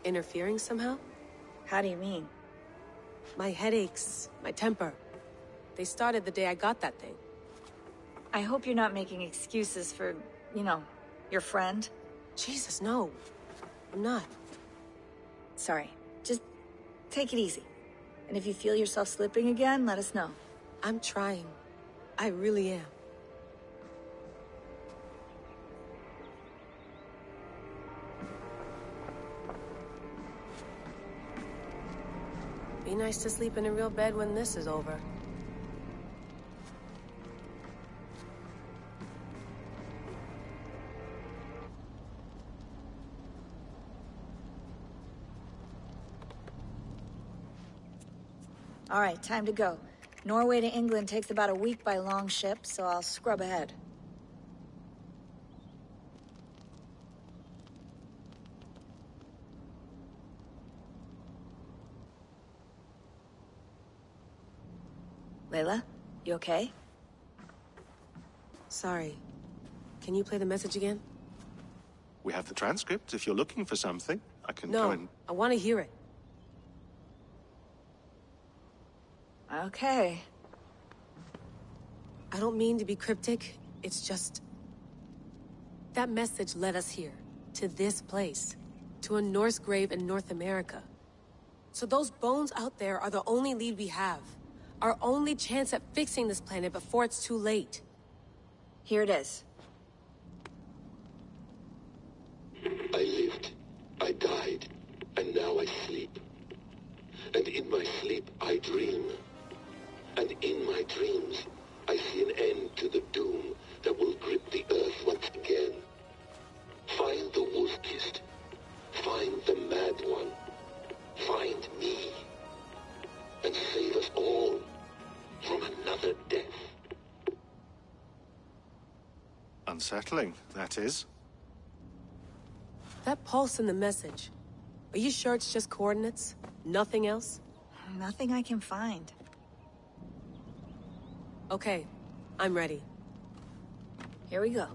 Interfering somehow? How do you mean? My headaches, my temper. They started the day I got that thing. I hope you're not making excuses for, you know, your friend. Jesus, no. I'm not. Sorry. Just take it easy. And if you feel yourself slipping again, let us know. I'm trying. I really am. Be nice to sleep in a real bed when this is over. All right, time to go. Norway to England takes about a week by long ship, so I'll scrub ahead. Layla, you okay? Sorry. Can you play the message again? We have the transcript. If you're looking for something, I can No, go and... I want to hear it. Okay. I don't mean to be cryptic. It's just... that message led us here. To this place. To a Norse grave in North America. So those bones out there are the only lead we have. Our only chance at fixing this planet before it's too late. Here it is. I lived, I died, and now I sleep. And in my sleep I dream. And in my dreams I see an end to the doom that will grip the earth once again. Find the wolf-kissed. Find the mad one. Find me. And save us all from another death. Unsettling, that is. That pulse in the message. Are you sure it's just coordinates? Nothing else? Nothing I can find. Okay, I'm ready. Here we go.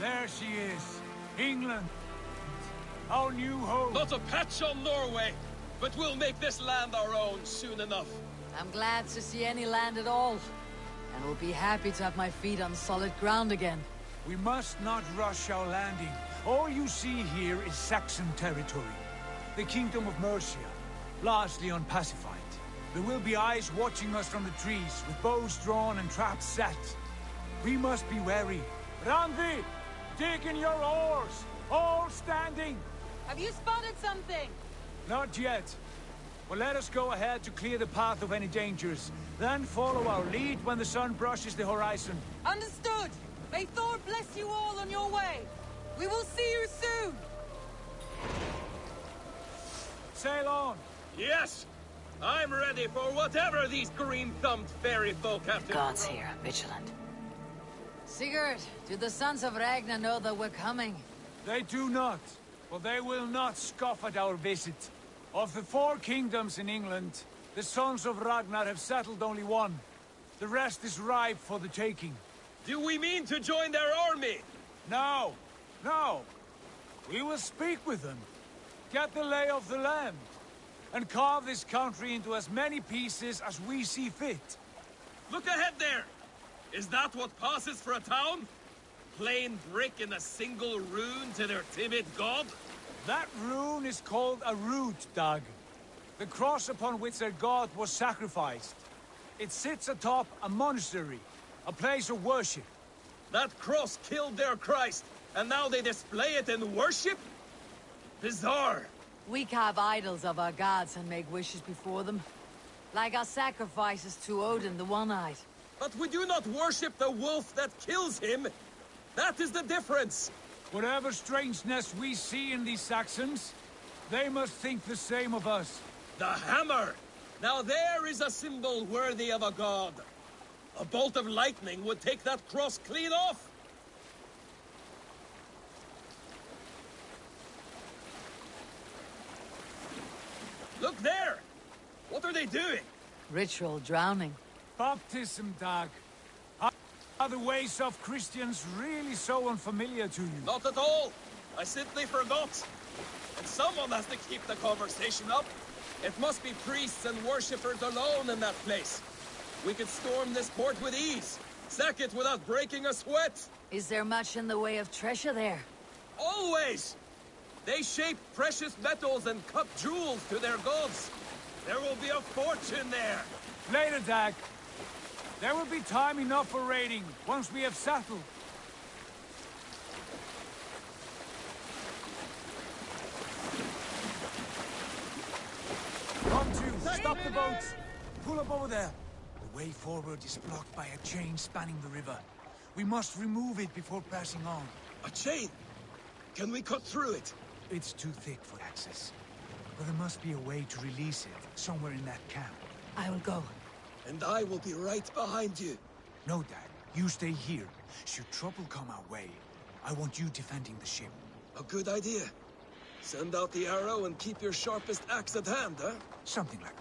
There she is. England. Our new home. Not a patch on Norway, but we'll make this land our own soon enough. I'm glad to see any land at all. And will be happy to have my feet on solid ground again. We must not rush our landing. All you see here is Saxon territory. The Kingdom of Mercia, largely unpacified. There will be eyes watching us from the trees, with bows drawn and traps set. We must be wary. Randvi! Dig in your oars! All standing! Have you spotted something? Not yet. But let us go ahead to clear the path of any dangers. Then follow our lead when the sun brushes the horizon. Understood! May Thor bless you all on your way! We will see you soon! Sail on! Yes! I'm ready for whatever these green-thumbed fairy folk have to... Gods here, vigilant. Sigurd, do the sons of Ragnar know that we're coming? They do not, but they will not scoff at our visit. Of the 4 kingdoms in England, the sons of Ragnar have settled only one. The rest is ripe for the taking. Do we mean to join their army? No, no. We will speak with them, get the lay of the land, and carve this country into as many pieces as we see fit. Look ahead there! Is that what passes for a town? Plain brick in a single rune to their timid god? That rune is called a root, Dag. The cross upon which their god was sacrificed. It sits atop a monastery, a place of worship. That cross killed their Christ, and now they display it in worship? Bizarre. We carve idols of our gods and make wishes before them. Like our sacrifices to Odin, the One-Eyed. But we do not worship the wolf that kills him. That is the difference. Whatever strangeness we see in these Saxons, they must think the same of us. The hammer! Now there is a symbol worthy of a god. A bolt of lightning would take that cross clean off. Look there! What are they doing? Ritual drowning. Baptism, Dag. Are the ways of Christians really so unfamiliar to you? Not at all. I simply forgot. And someone has to keep the conversation up. It must be priests and worshippers alone in that place. We could storm this port with ease. Sack it without breaking a sweat. Is there much in the way of treasure there? Always! They shape precious metals and cut jewels to their gods. There will be a fortune there. Later, Dag. There will be time enough for raiding, once we have settled. Come to, stop the boats. Pull up over there. The way forward is blocked by a chain spanning the river. We must remove it before passing on. A chain? Can we cut through it? It's too thick for access. But there must be a way to release it, somewhere in that camp. I will go. And I will be right behind you. No, Dad. You stay here. Should trouble come our way, I want you defending the ship. A good idea. Send out the arrow and keep your sharpest axe at hand, huh? Something like that.